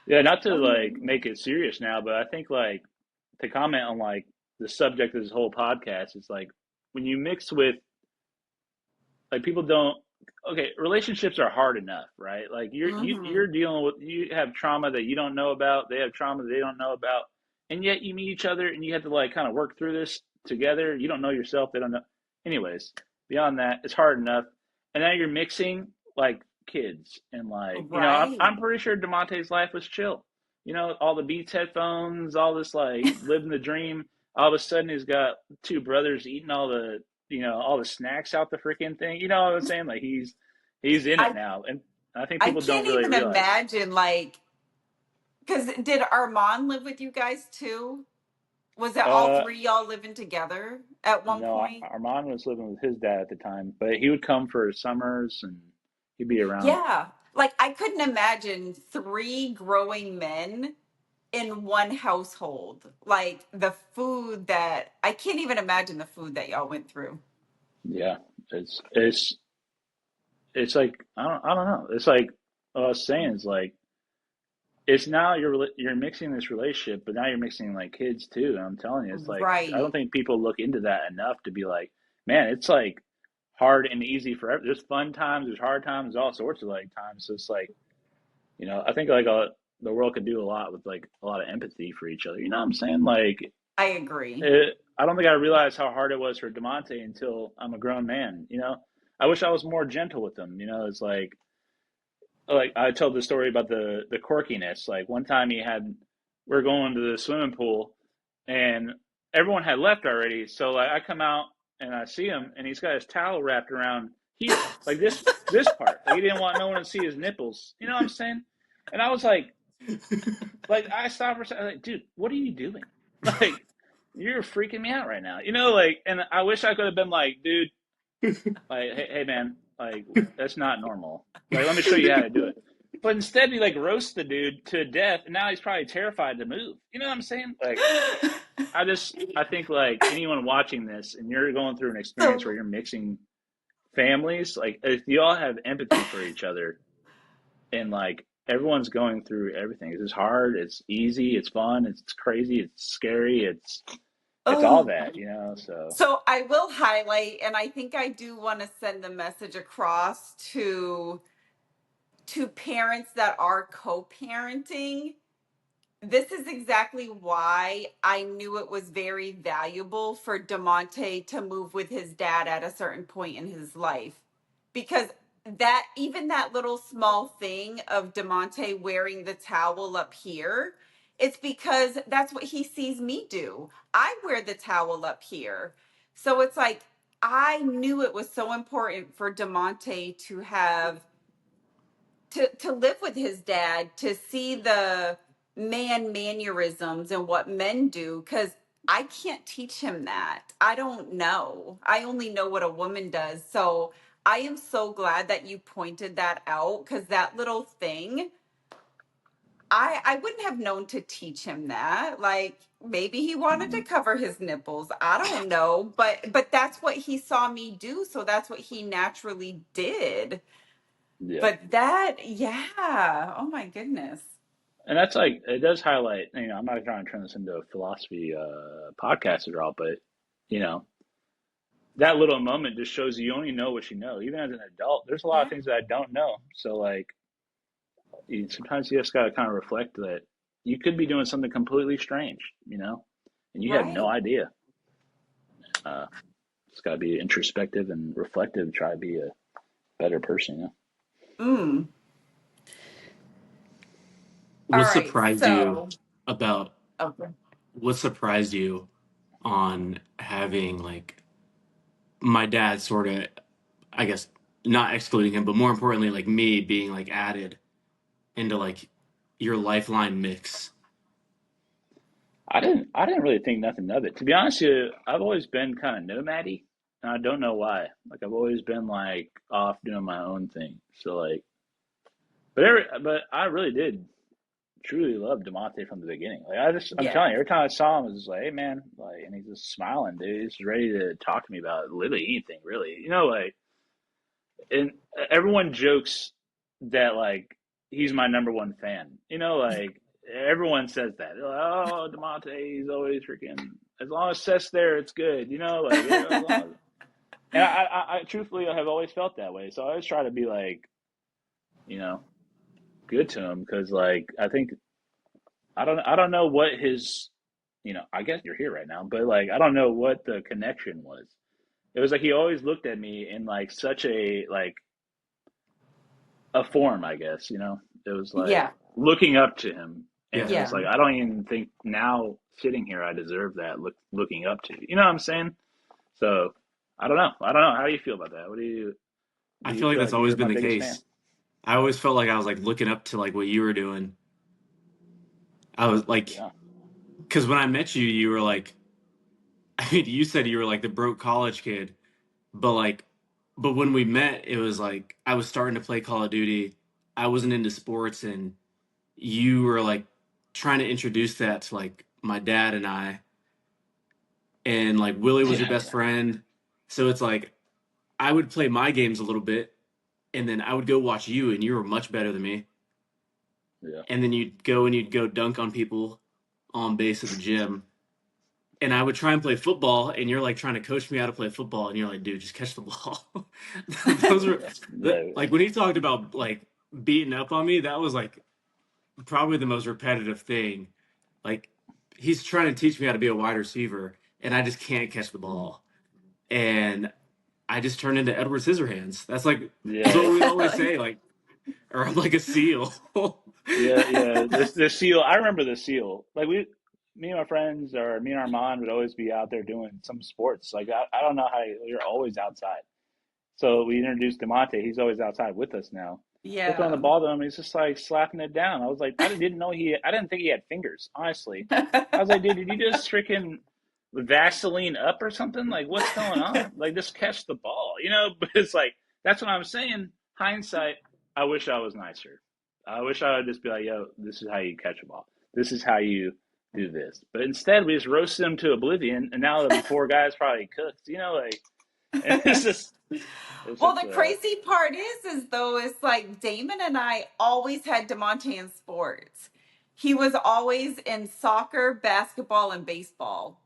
S5: yeah. Not to
S1: Oh.
S5: like make it serious now, but I think like to comment on like the subject of this whole podcast is like when you mix with like people don't okay, relationships are hard enough, right? Like
S1: Mm-hmm.
S5: you're dealing with, you have trauma that you don't know about, they have trauma that they don't know about, and yet you meet each other and you have to like kind of work through this together. You don't know yourself, they don't know. Anyways, beyond that, it's hard enough. And now you're mixing like kids and like,
S1: Right.
S5: I'm pretty sure Damonte's life was chill. All the Beats headphones, all this like living the dream. All of a sudden he's got two brothers eating all the snacks out the freaking thing. You know what I'm saying? Like he's in it
S1: I
S5: now, and I think
S1: I
S5: people don't
S1: can't
S5: really
S1: even
S5: realize.
S1: imagine, like, because did Armand live with you guys too? Was it all
S5: Uh,
S1: three y'all living together at one
S5: no,
S1: point?
S5: Armand was living with his dad at the time, but he would come for summers and he'd be around.
S1: Yeah. Like, I couldn't imagine three growing men in one household. Like, the food that I can't even imagine the food that y'all went through.
S5: Yeah, it's like I don't know. It's like what I was saying is like it's now you're mixing this relationship, but now you're mixing like kids too. And I'm telling you, it's like I don't
S1: Right.
S5: think people look into that enough to be like, man, it's like hard and easy for there's fun times, there's hard times, there's all sorts of like times. So it's like I think like the world could do a lot with like a lot of empathy for each other. You know what I'm saying? Like
S1: I agree.
S5: I don't think I realized how hard it was for Demonte until I'm a grown man. I wish I was more gentle with him. It's like I told the story about the quirkiness. Like one time we're going to the swimming pool, and everyone had left already. So like I come out and I see him, and he's got his towel wrapped around here, like this part. Like he didn't want no one to see his nipples. You know what I'm saying? And I was like I stopped for a second, like, dude, what are you doing? Like you're freaking me out right now. You know, like, and I wish I could have been like, dude, like, hey man, like that's not normal. Like, let me show you how to do it. But instead, he like roasts the dude to death, and now he's probably terrified to move. You know what I'm saying? Like, I think like anyone watching this, and you're going through an experience where
S1: So,
S5: you're mixing families, like if you all have empathy for each other, and like everyone's going through everything. It's hard, it's easy, it's fun, it's crazy, it's scary, it's all
S1: oh,
S5: that, you know. So
S1: so I will highlight, and I think I do want to send the message across to parents that are co-parenting. This is exactly why I knew it was very valuable for Damonte to move with his dad at a certain point in his life. Because that, even that little small thing of Damonte wearing the towel up here, it's because that's what he sees me do. I wear the towel up here. So it's like, I knew it was so important for Damonte to have to live with his dad, to see the man mannerisms and what men do, because I can't teach him that. I don't know. I only know what a woman does. So I am so glad that you pointed that out, because that little thing, I wouldn't have known to teach him that. Like, maybe he wanted to cover his nipples. I don't know, but that's what he saw me do, so that's what he naturally did.
S5: yeah.
S1: But that, yeah. Oh my goodness.
S5: And that's like it does highlight, you know, I'm not trying to turn this into a philosophy podcast at all, but you know, that little moment just shows you only know what you know. Even as an adult, there's a lot of
S1: Yeah.
S5: things that I don't know. So like sometimes you just gotta kind of reflect that you could be doing something completely strange, you know, and you have no
S1: Right.
S5: idea. Uh, it's got to be introspective and reflective. Try to be a better person. You know?
S1: Mm. All
S4: What
S1: right.
S4: surprised you
S1: So,
S4: about
S1: okay.
S4: what surprised you on having like my dad sort of, I guess, not excluding him, but more importantly, like me being like added into like your lifeline mix?
S5: I didn't really think nothing of it. To be honest with you, I've always been kind of nomady, and I don't know why. Like I've always been like off doing my own thing. So like, but I really did truly love Damonte from the beginning. Like I'm telling
S1: Yeah.
S5: you, every time I saw him, I was just like, hey man, like, and he's just smiling, dude. He's ready to talk to me about literally anything, really. You know, like, and everyone jokes that like he's my number one fan. You know, like everyone says that. They're like, oh, Damonte, he's always freaking. As long as Seth's there, it's good. You know, like as long as. And I truthfully have always felt that way. So I always try to be like, you know, good to him because like I don't know what his, you know, I guess you're here right now, but like I don't know what the connection was. It was like he always looked at me in like such a like a form, I guess, you know. It was like
S1: Yeah.
S5: looking up to him, and
S4: Yeah.
S5: it was
S1: Yeah.
S5: like I don't even think now sitting here I deserve that looking up to. You know what I'm saying? So I don't know. I don't know. How do you feel about that? What do
S4: I
S5: you
S4: feel like
S5: feel
S4: that's
S5: like you're
S4: always
S5: my
S4: been the
S5: biggest fan?
S4: case. I always felt like I was like looking up to like what you were doing. I was like,
S5: Yeah.
S4: because when I met you, you were like, I mean, you said you were like the broke college kid, but like, but when we met, it was like I was starting to play Call of Duty. I wasn't into sports, and you were like trying to introduce that to like my dad and I, and like Willie was your
S5: Yeah,
S4: best friend. So it's like I would play my games a little bit, and then I would go watch you, and you were much better than me.
S5: yeah,
S4: And then you'd go dunk on people on base at the gym. And I would try and play football, and you're like trying to coach me how to play football, and you're like, dude, just catch the ball. Those were
S5: yeah,
S4: like when he talked about like beating up on me, that was like probably the most repetitive thing. Like he's trying to teach me how to be a wide receiver, and I just can't catch the ball. And I just turned into Edward Scissorhands. That's what
S5: yeah,
S4: we always
S1: Like,
S4: say, like, or I'm like a seal.
S5: yeah, yeah. The seal. I remember the seal. Like we, me and my friends, or me and Armand would always be out there doing some sports. Like I don't know how you're always outside. So we introduced Damonte. He's always outside with us now. We're throwing the
S1: Yeah.
S5: ball to him. He's just like slapping it down. I was like, I didn't think he had fingers, honestly. I was like, dude, did you just freaking Vaseline up or something? Like, what's going on? Like, just catch the ball, you know? But it's like, that's what I'm saying. Hindsight, I wish I was nicer. I wish I would just be like, yo, this is how you catch a ball. This is how you do this. But instead, we just roasted him to oblivion, and now the poor guy's probably cooked. You know, like, and it's
S1: Well,
S5: just
S1: the crazy part is though, it's like Damon and I always had Damonte in sports. He was always in soccer, basketball, and baseball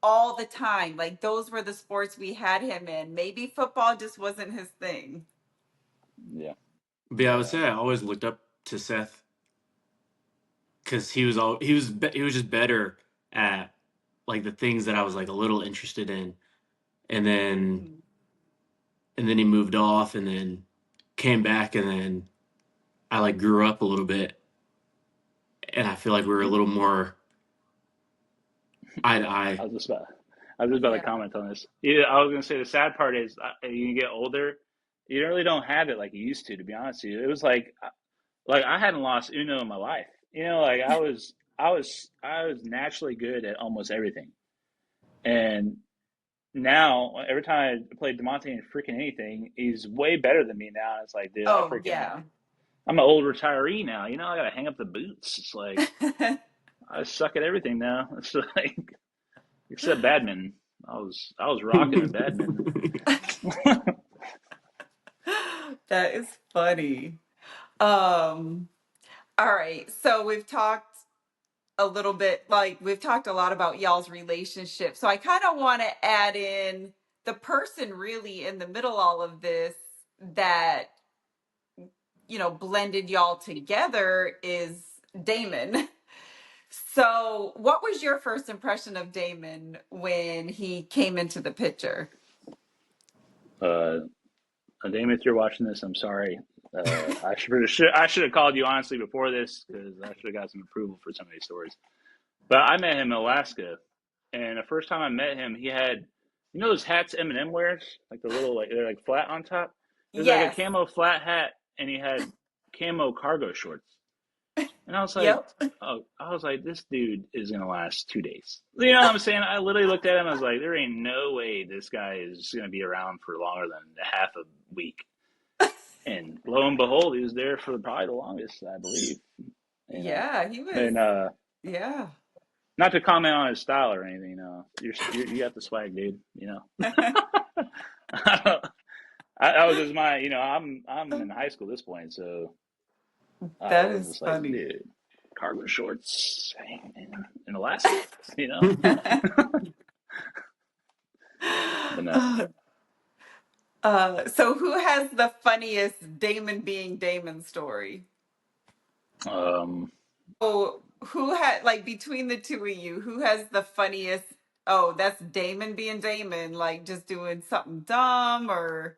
S1: all the time. Like those were the sports we had him in. Maybe football just wasn't his thing.
S5: yeah.
S4: But yeah, I would say I always looked up to Seth because he was just better at like the things that I was like a little interested in, and then
S1: Mhm.
S4: he moved off, and then came back, and then I like grew up a little bit, and I feel like we were a little more eye to eye.
S5: I was just about, I was just about to
S1: Yeah.
S5: comment on this. Yeah, I was gonna say the sad part is you get older, you really don't have it like you used to. Be honest with you, it was like I hadn't lost Uno in my life. You know, like I was naturally good at almost everything, and now every time I play Demonte in freaking anything, he's way better than me now. It's like, dude,
S1: Oh, yeah.
S5: I'm an old retiree now. You know, I gotta hang up the boots. It's like I suck at everything now. It's like except badminton. I was rocking in badminton.
S1: That is funny. Um, all right. So we've talked a little bit, like we've talked a lot about y'all's relationship. So I kind of want to add in the person really in the middle of all of this that, blended y'all together is Damon. So what was your first impression of Damon when he came into the picture?
S5: uh, Damon, if you're watching this, I'm sorry. I should have called you honestly before this because I should have got some approval for some of these stories. But I met him in Alaska, and the first time I met him, he had, you know, those hats Eminem wears, like the little, like they're like flat on top. It was like a
S1: Yes.
S5: camo flat hat, and he had camo cargo shorts. And I was like,
S1: Yep.
S5: oh, I was like, this dude is gonna last 2 days. You know what I'm saying? I literally looked at him. I was like, there ain't no way this guy is gonna be around for longer than half a week. And lo and behold, he was there for probably the longest, I believe. You know,
S1: Yeah, he was.
S5: and
S1: Yeah.
S5: not to comment on his style or anything. You know, you got the swag, dude. You know, I was just my. You know, I'm in high school at this point, so I
S1: That
S5: was
S1: is
S5: just like,
S1: funny.
S5: dude, cargo shorts in Alaska. You know, but no.
S1: So who has the funniest Damon being Damon story?
S5: Um,
S1: Oh, who had, like, between the two of you, who has the funniest? Oh, that's Damon being Damon, like just doing something dumb or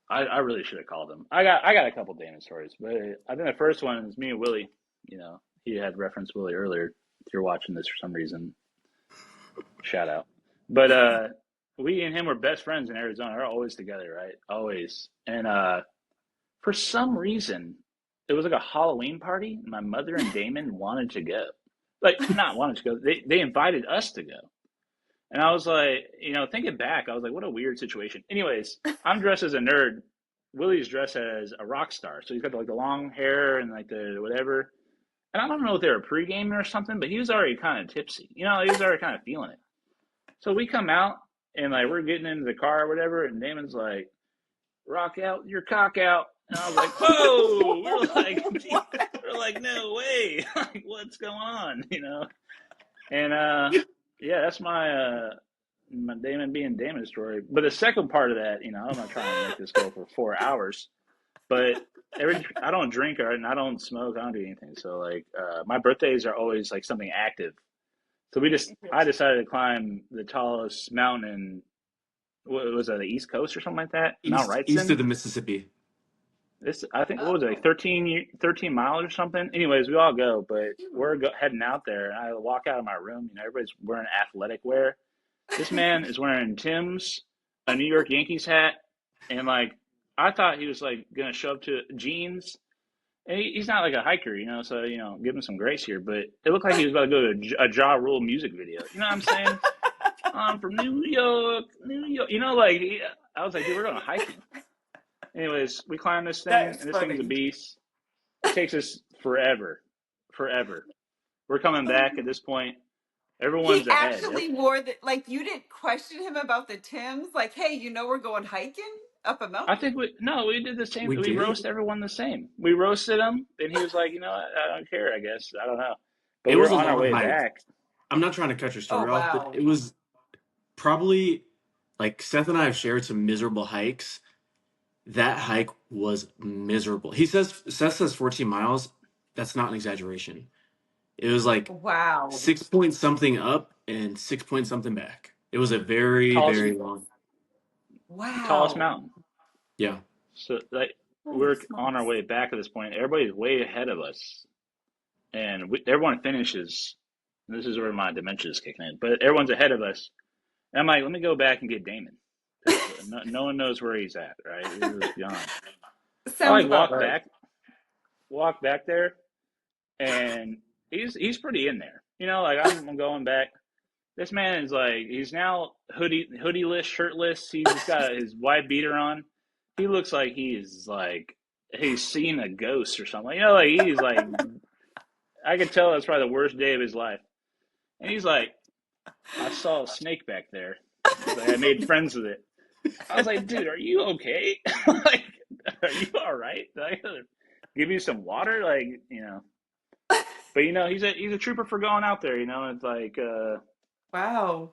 S5: I really should have called him. I got a couple Damon stories, but I think the first one is me and Willie. You know, he had referenced Willie earlier. If you're watching this for some reason, shout out. But we and him were best friends in Arizona. We're always together, right? Always. And for some reason, it was like a Halloween party. My mother and Damon wanted to go. Like, not wanted to go. They invited us to go. And I was like, you know, thinking back, I was like, what a weird situation. Anyways, I'm dressed as a nerd. Willie's dressed as a rock star. So he's got like the long hair and like the whatever. And I don't know if they were pre-gaming or something, but he was already kind of tipsy. You know, he was already kind of feeling it. So we come out and like we're getting into the car or whatever, and Damon's like, "Rock out, your cock out," and I was like, "Whoa!"
S1: what?
S5: We're like, "No way! Like, what's going on?" You know? And yeah, that's my Damon being Damon story. But the second part of that, you know, I'm not trying to make this go for 4 hours, but I don't drink or and I don't smoke, I don't do anything. So like, my birthdays are always like something active. So I decided to climb the tallest mountain in, what was that, the East Coast or something like that? Mount
S4: East of
S5: Wrightson?
S4: the Mississippi.
S5: I think, what was it, like
S1: Oh,
S5: 13 miles or something? Anyways, we all go, but we're
S1: shoot.
S5: heading out there. And I walk out of my room, everybody's wearing athletic wear. This man is wearing Tim's, a New York Yankees hat, and like, I thought he was like going to show up to jeans. And he's not like a hiker, so, give him some grace here, but it looked like he was about to go to a Ja Rule music video. You know what I'm saying? I'm from New York, New York. Like, I was like, dude, we're going hiking. Anyways, we climb this
S1: That
S5: thing,
S1: is
S5: and this thing's a
S1: funny.
S5: beast. It takes us forever, forever. We're coming back at this point.
S1: He
S5: Everyone's ahead.
S1: actually wore the, like, you didn't question him about the Tims? Like, hey, we're going hiking up a
S5: I
S1: mountain?
S5: think we did the same.
S4: We
S5: We
S4: did.
S5: roast everyone the same. We roasted him, and he was like, I don't care. I guess I don't know. But
S4: It
S5: we're
S4: was a
S5: on our
S4: long
S5: way
S4: hike.
S5: back.
S4: I'm not trying to cut your
S1: Oh,
S4: story off, but
S1: wow.
S4: it was probably like Seth and I have shared some miserable hikes. That hike was miserable. Seth says 14 miles. That's not an exaggeration. It was like
S1: Wow.
S4: 6 point something up and 6 point something back. It was a very,
S5: Tallest
S4: very long.
S5: tallest
S1: Wow.
S5: mountain.
S4: Yeah.
S5: So like
S1: Holy
S5: we're on our
S1: smokes.
S5: way back at this point. Everybody's way ahead of us, and everyone finishes. This is where my dementia is kicking in. But everyone's ahead of us, and I'm like, let me go back and get Damon because no one knows where he's at. Right? He's just gone. I
S1: Sounds
S5: like
S1: about right.
S5: walk back there, and he's pretty in there. Like I'm going back. This man is like he's now hoodieless, shirtless. He's just got his white beater on. He looks like he's seen a ghost or something. Like he's like I could tell that's probably the worst day of his life. And he's like, I saw a snake back there. He's like, I made friends with it. I was like, dude, are you okay? Like, are you all right? Did I give you some water? Like, But he's a trooper for going out there. It's like
S1: Wow.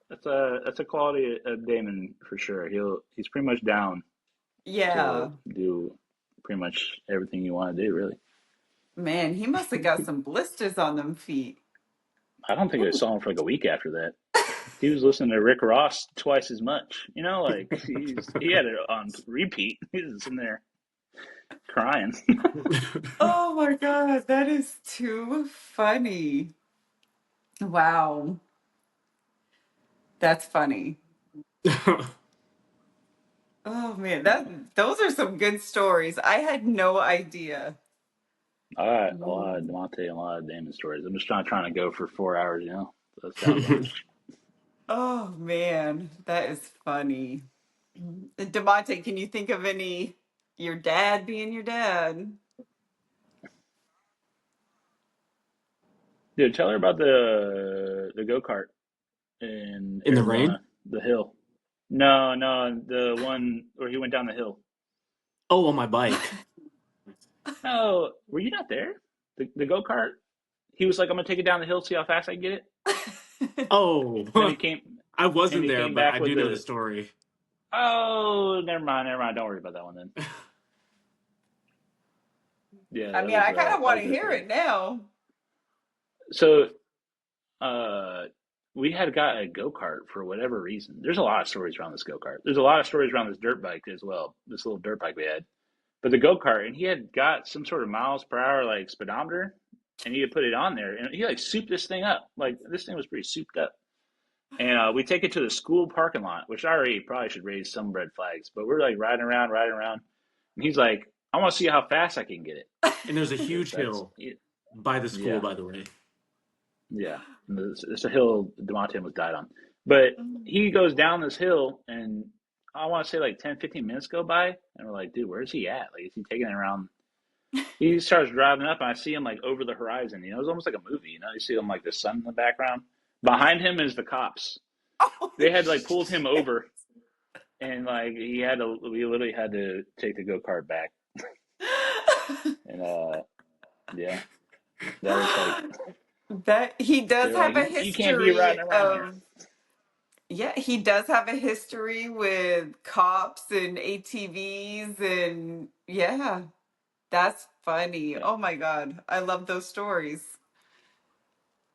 S5: that's a quality of Damon for sure. He's pretty much down to
S1: Yeah.
S5: do pretty much everything you want to do. Really,
S1: Man, he must have got some blisters on them feet.
S5: I don't think I saw him for like a week after that. He was listening to Rick Ross twice as much. Like he had it on repeat. He was in there crying.
S1: Oh my God, that is too funny. Wow. That's funny. Oh man, those are some good stories. I had no idea.
S5: I got a lot of
S1: Mm.
S5: Damonte and a lot of Damon stories. I'm just not trying to go for 4 hours. That sounds like
S1: Oh man, that is funny. Damonte, can you think of any your dad being your dad?
S5: dude. Tell her about the go kart in
S4: In the rain?
S5: Arizona, the hill. No, no, the one where he went down the hill.
S4: Oh, on my bike.
S5: No, were you not there? The go kart. He was like, "I'm gonna take it down the hill, see how fast I can get it."
S4: Oh,
S5: And then he came,
S4: I
S5: and
S4: wasn't
S5: he
S4: there,
S5: came
S4: but
S5: back
S4: I
S5: with
S4: do know the
S5: the.
S4: story.
S5: Oh, never mind, never mind. Don't worry about that one then. Yeah,
S1: I mean, I kind of
S5: that
S1: want
S5: was
S1: to
S5: their
S1: hear
S5: story.
S1: it now.
S5: So, uh, we had got a go kart for whatever reason. There's a lot of stories around this go kart. There's a lot of stories around this dirt bike as well. This little dirt bike we had, but the go kart, and he had got some sort of miles per hour like speedometer, and he had put it on there, and he like souped this thing up. Like this thing was pretty souped up. And we take it to the school parking lot, which I already probably should raise some red flags. But we're like riding around, and he's like, "I want to see how fast I can get it."
S4: And there's a
S5: Because
S4: huge hill by the school,
S5: yeah,
S4: by the way.
S5: yeah. It's a hill Damonte was died on. But he goes down this hill, and I want to say like 10, 15 minutes go by, and we're like, "Dude, where's he at? Like, is he taking it around?" He starts driving up, and I see him like over the horizon. It's almost like a movie. You see him like the sun in the background. Behind him is the cops. They
S1: Holy
S5: had like pulled him
S1: shit.
S5: over, and like we literally had to take the go kart back, and yeah, that was like
S1: That he
S5: they
S1: does
S5: were like,
S1: have a
S5: you can't be
S1: history
S5: riding around here.
S1: of, yeah, he does have a history with cops and ATVs and yeah, that's funny.
S5: Yeah,
S1: Oh my God. I love those stories.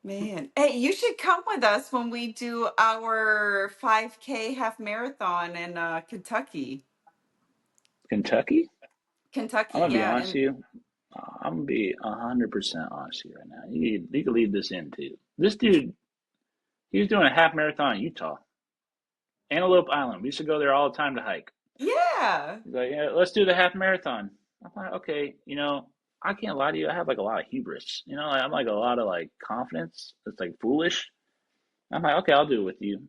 S1: Man. Hey, you should come with us when we do our 5K half marathon in Kentucky.
S5: Kentucky.
S1: Kentucky,
S5: I'm gonna be
S1: yeah.
S5: honest
S1: And
S5: with you. I'm gonna be 100% honest with you right now. You can leave this in too. This dude, he was doing a half marathon in Utah, Antelope Island. We used to go there all the time to hike.
S1: yeah.
S5: He's like, yeah, let's do the half marathon. I'm like, okay, I can't lie to you. I have like a lot of hubris. I'm like a lot of like confidence. It's like foolish. I'm like, okay, I'll do it with you.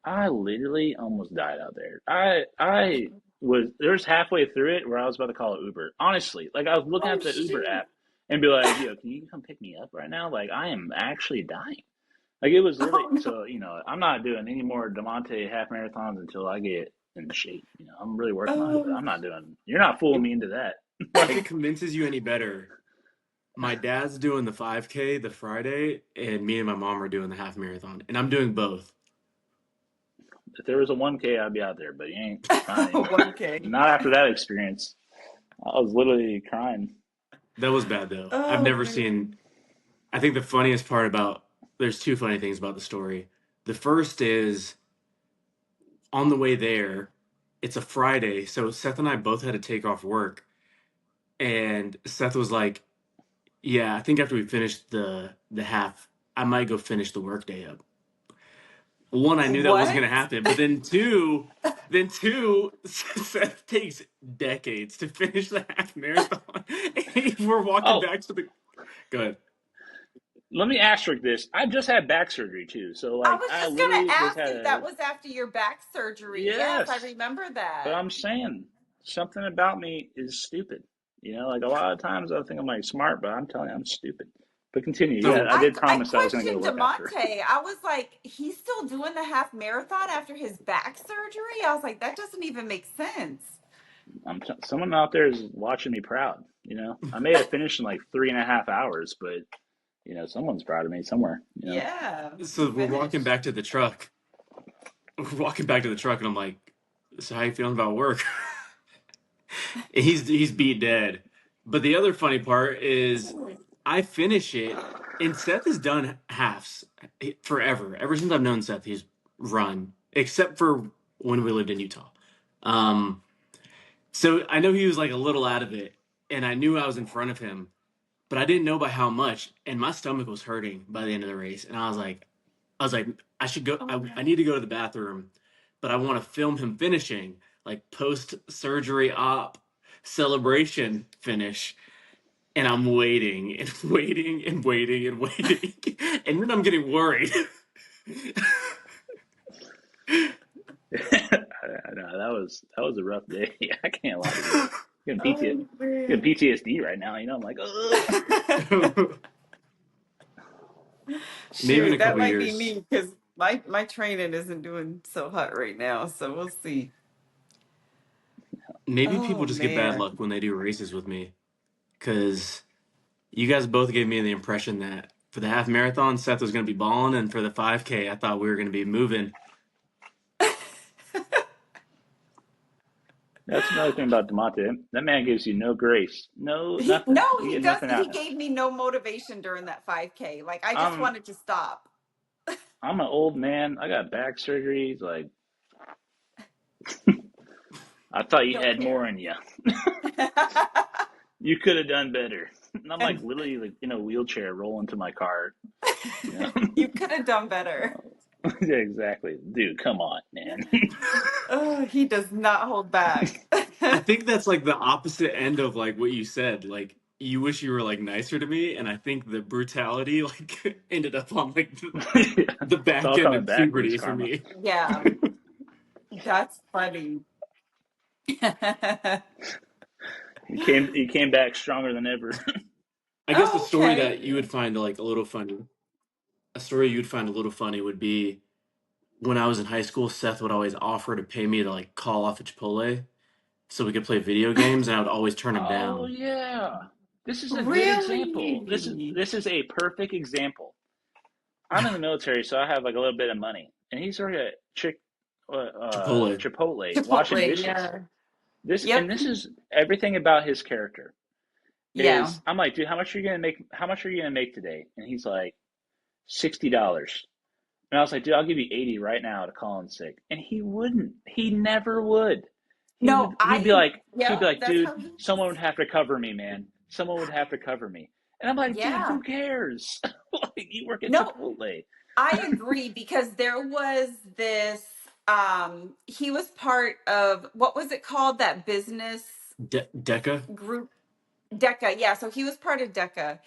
S5: I literally almost died out there. I was there's halfway through it where I was about to call it Uber. Honestly, like I was looking
S1: Oh
S5: at the Uber
S1: shoot.
S5: app and be like, yo, can you come pick me up right now? Like I am actually dying. Like it was literally
S1: Oh no.
S5: so, I'm not doing any more Damonte half marathons until I get in shape. I'm really working on it, but
S1: Oh.
S5: I'm not doing you're not fooling me into that.
S4: If it
S5: Like
S4: convinces you any better, my dad's doing the 5K the Friday, and me and my mom are doing the half marathon, and I'm doing both.
S5: if there was a 1K, I'd be out there, but you ain't not anymore.
S1: 1K.
S5: Not after that experience. I was literally crying.
S4: That was bad though. I've
S1: Oh
S4: never
S1: man.
S4: seen. I think the funniest part about there's two funny things about the story. The first is on the way there. It's a Friday, so Seth and I both had to take off work, and Seth was like, "Yeah, I think after we finish the half, I might go finish the workday up." One, I knew that wasn't
S1: What?
S4: gonna happen, but then two, Seth takes decades to finish the half marathon. And we're walking
S5: Oh,
S4: back to the. Go ahead.
S5: let me asterisk this. I just had back surgery too. So
S1: I
S5: like
S1: was
S5: I
S1: just gonna
S5: literally just
S1: ask
S5: had
S1: if
S5: a
S1: that was after your back surgery. Yes, I
S5: yes.
S1: remember
S5: But
S1: that.
S5: I'm saying something about me is stupid. Like a lot of times I think I'm like smart, but I'm telling you I'm stupid. But continue. Yeah,
S4: So
S5: I did
S1: I
S5: promise I was gonna go to
S1: questioned
S5: work after.
S1: Damonte. I was like, he's still doing the half marathon after his back surgery? I was like, that doesn't even make sense.
S5: Someone out there is watching me proud. I may have finished in like 3.5 hours, but someone's proud of me somewhere.
S1: Yeah, he
S4: so we're walking
S1: finished.
S4: back to the truck. We're walking back to the truck, and I'm like, "So how you feeling about work?" And he's beat dead. But the other funny part is, I finish it, and Seth has done halves forever. Ever since I've known Seth, he's run, except for when we lived in Utah. Um, so I know he was like a little out of it, and I knew I was in front of him, but I didn't know by how much. And my stomach was hurting by the end of the race, and I was like, I should go.
S1: Oh
S4: I
S1: no.
S4: need to go to the bathroom, but I want to film him finishing, like post surgery op celebration finish. And I'm waiting and waiting and waiting and waiting, and then I'm getting worried.
S5: I know that was a rough day. I can't lie to you. Getting PT,
S1: Oh
S5: getting
S1: man.
S5: PTSD right now. I'm like, ugh.
S4: Maybe in
S1: Shoot,
S4: a
S1: that
S4: couple
S1: might be
S4: years,
S1: me because my training isn't doing so hot right now. So we'll see.
S4: maybe people
S1: Oh
S4: just get bad
S1: man.
S4: luck when they do races with me, because you guys both gave me the impression that for the half marathon, Seth was going to be balling, and for the 5K, I thought we were going to be moving.
S5: That's another thing about Damonte. That man gives you no grace, no
S1: He no,
S5: nothing. You
S1: he
S5: get
S1: does.
S5: nothing out
S1: He
S5: of him.
S1: gave me no motivation during that 5K. Like I just
S5: I'm
S1: wanted to stop.
S5: I'm an old man. I got back surgeries. Like I thought you
S1: Don't
S5: had more
S1: care.
S5: in you. You could have done better. And I'm like
S1: And
S5: literally like in a wheelchair rolling to my car. You know?
S1: you could have done better.
S5: Yeah, exactly, dude. Come on, man.
S1: Oh, he does not hold back.
S4: I think that's like the opposite end of like what you said. Like you wish you were like nicer to me, and I think the brutality like ended up on like
S5: Yeah,
S4: the
S5: it's
S4: back
S5: all
S4: end
S5: coming
S4: of
S5: backwards,
S4: puberty for
S5: karma.
S4: me.
S1: Yeah, that's funny.
S5: He came back stronger than ever.
S4: I guess the
S1: Oh,
S4: story
S1: okay.
S4: that you would find like a little funny, a story you'd find a little funny would be when I was in high school. Seth would always offer to pay me to like call off at Chipotle so we could play video games, and I would always turn him
S5: Oh
S4: down.
S5: yeah, this is a good example. This is
S1: Really?
S5: this is a perfect example. I'm in the military, so I have like a little bit of money, and he's already at
S4: Chipotle.
S5: Chipotle washing
S1: Chipotle,
S5: dishes.
S1: yeah.
S5: This
S1: Yep.
S5: is everything about his character.
S1: Yeah.
S5: Is I'm like, dude, how much are you gonna make? How much are you gonna make today? And he's like, $60. And I was like, dude, I'll give you 80 right now to call in sick. And he wouldn't. He never would.
S1: No,
S5: he'd be
S1: yep,
S5: like,
S1: that's
S5: dude,
S1: how he is.
S5: someone would have to cover me, man. Someone would have to cover me. And I'm like, dude,
S1: Yeah.
S5: who cares? Like, you work at
S1: No,
S5: Chipotle.
S1: I agree because there was this he was part of what was it called, that business
S4: Deca.
S1: group, Deca. Yeah, so he was part of Deca,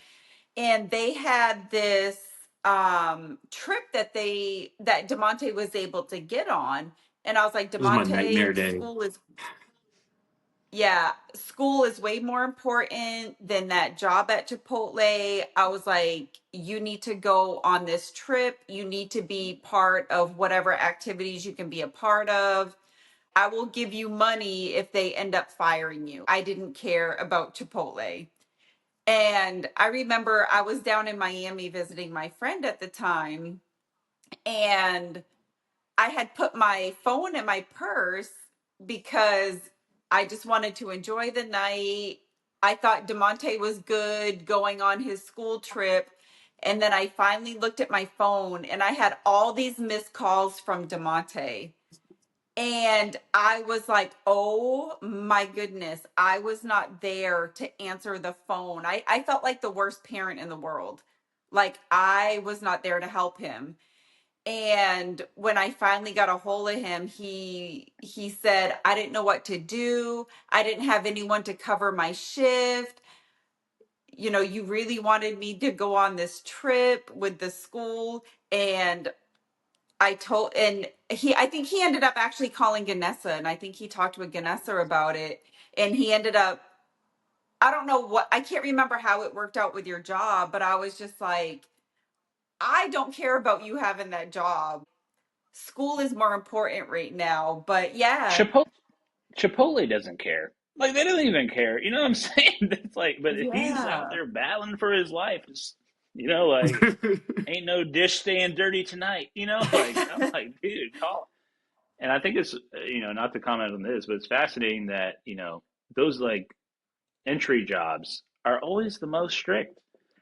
S1: and they had this trip that Damonte was able to get on, and I was like,
S4: This was my nightmare
S1: Damonte,
S4: day.
S1: school is way more important than that job at Chipotle. I was like, you need to go on this trip. You need to be part of whatever activities you can be a part of. I will give you money if they end up firing you. I didn't care about Chipotle. And I remember I was down in Miami visiting my friend at the time, and I had put my phone in my purse because I just wanted to enjoy the night. I thought Damonte was good going on his school trip. And then I finally looked at my phone and I had all these missed calls from Damonte. And I was like, oh my goodness, I was not there to answer the phone. I felt like the worst parent in the world. Like I was not there to help him. And when I finally got a hold of him, he said, I didn't know what to do. I didn't have anyone to cover my shift. You know, you really wanted me to go on this trip with the school. And I think he ended up actually calling Ganessa, and I think he talked with Ganessa about it. And he ended up, I don't know what, I can't remember how it worked out with your job, but I was just like, I don't care about you having that job. School is more important right now. But yeah,
S5: Chipotle, Chipotle doesn't care. Like, they don't even care. You know what I'm saying? It's like, but he's out
S1: yeah,
S5: there battling for his life. Like, ain't no dish staying dirty tonight. Like, I'm like, dude, call. And I think it's, not to comment on this, but it's fascinating that, those like entry jobs are always the most strict.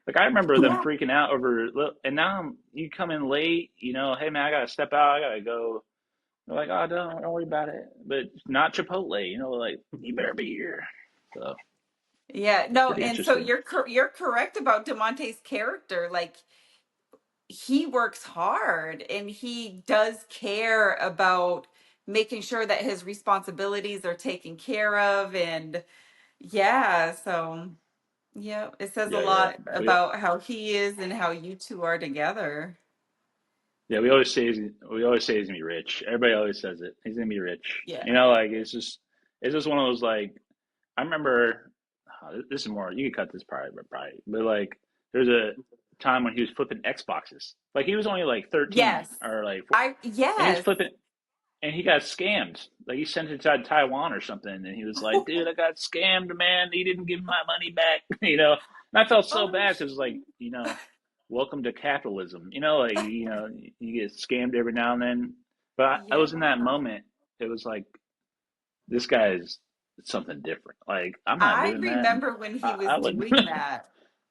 S5: Like, I remember them
S1: yeah.
S5: freaking out over, and now you come in late, hey man, I gotta step out, I gotta go. They're like, oh, don't worry about it. But not Chipotle, like, you better be here. So
S1: Yeah,
S5: it's
S1: no,
S5: pretty
S1: and so
S5: interesting.
S1: you're correct about Demonte's character. Like he works hard and he does care about making sure that his responsibilities are taken care of. And yeah, so yeah, it says a
S5: Yeah, yeah.
S1: lot about how he is and how you two are together.
S5: We always say he's gonna be rich. Everybody always says it. He's gonna be rich.
S1: Yeah.
S5: Like, it's just one of those, like, I remember, this is more, you could cut this part, but like, there's a time when he was flipping Xboxes. Like, he was only like 13
S1: Yes.
S5: or like, and he's
S1: Yes.
S5: flipping, and he got scammed. Like, he sent it to Taiwan or something, and he was like, "Dude, I got scammed, man. He didn't give my money back." And I felt so
S1: Oh,
S5: bad because, like, welcome to capitalism. Like, you get scammed every now and then. But I
S1: yeah.
S5: was in that moment. It was like, this guy is something different. Like, I'm not
S1: I
S5: doing that. And
S1: remember when he was
S5: I wouldn't.
S1: doing that.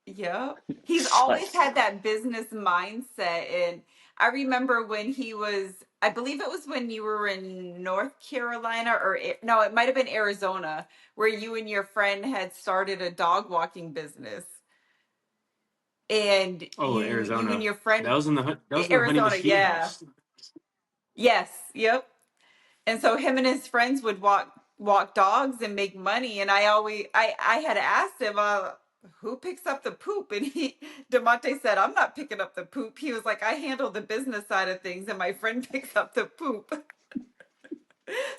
S1: Yep. He's
S5: It's like,
S1: always had that business mindset. And I remember when he was, I believe it was when you were in North Carolina no, it might have been Arizona, where you and your friend had started a dog walking business. And
S4: Oh,
S1: you and
S4: Arizona.
S1: your friend,
S4: That was in the Honey
S1: Arizona,
S4: Machine
S1: yeah.
S4: House.
S1: Yes, yep. And so him and his friends would walk dogs and make money. And I had asked him, who picks up the poop? And Damonte said, I'm not picking up the poop. He was like, I handle the business side of things, and my friend picks up the poop.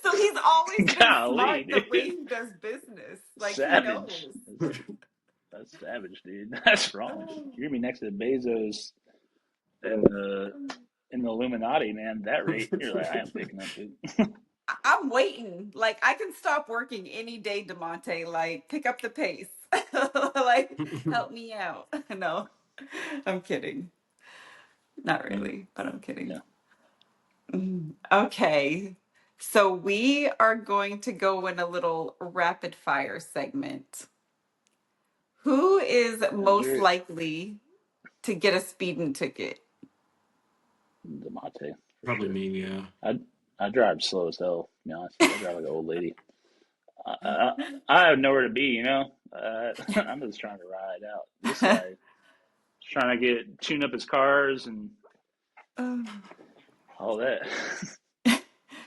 S1: So he's always been
S5: golly,
S1: smart the way
S5: dude,
S1: he does business. Like he
S5: savage.
S1: knows.
S5: That's savage, dude. That's wrong.
S1: Oh,
S5: You're gonna be next to Bezos and in the Illuminati, man. That rate, you're like, I am picking up food.
S1: I'm waiting. Like I can stop working any day, Damonte. Like pick up the pace. Like help me out. No, I'm kidding. Not really, but I'm kidding.
S5: Yeah,
S1: Okay. So we are going to go in a little rapid fire segment. Who is
S5: let's
S1: most
S5: hear it.
S1: likely to get a speeding ticket?
S5: Damonte for
S4: Probably
S5: sure.
S4: me, yeah.
S5: I drive slow as hell. To be honest with you, I drive like an old lady. I, I have nowhere to be, I'm just trying to ride out. This guy trying to tune up his cars and all that.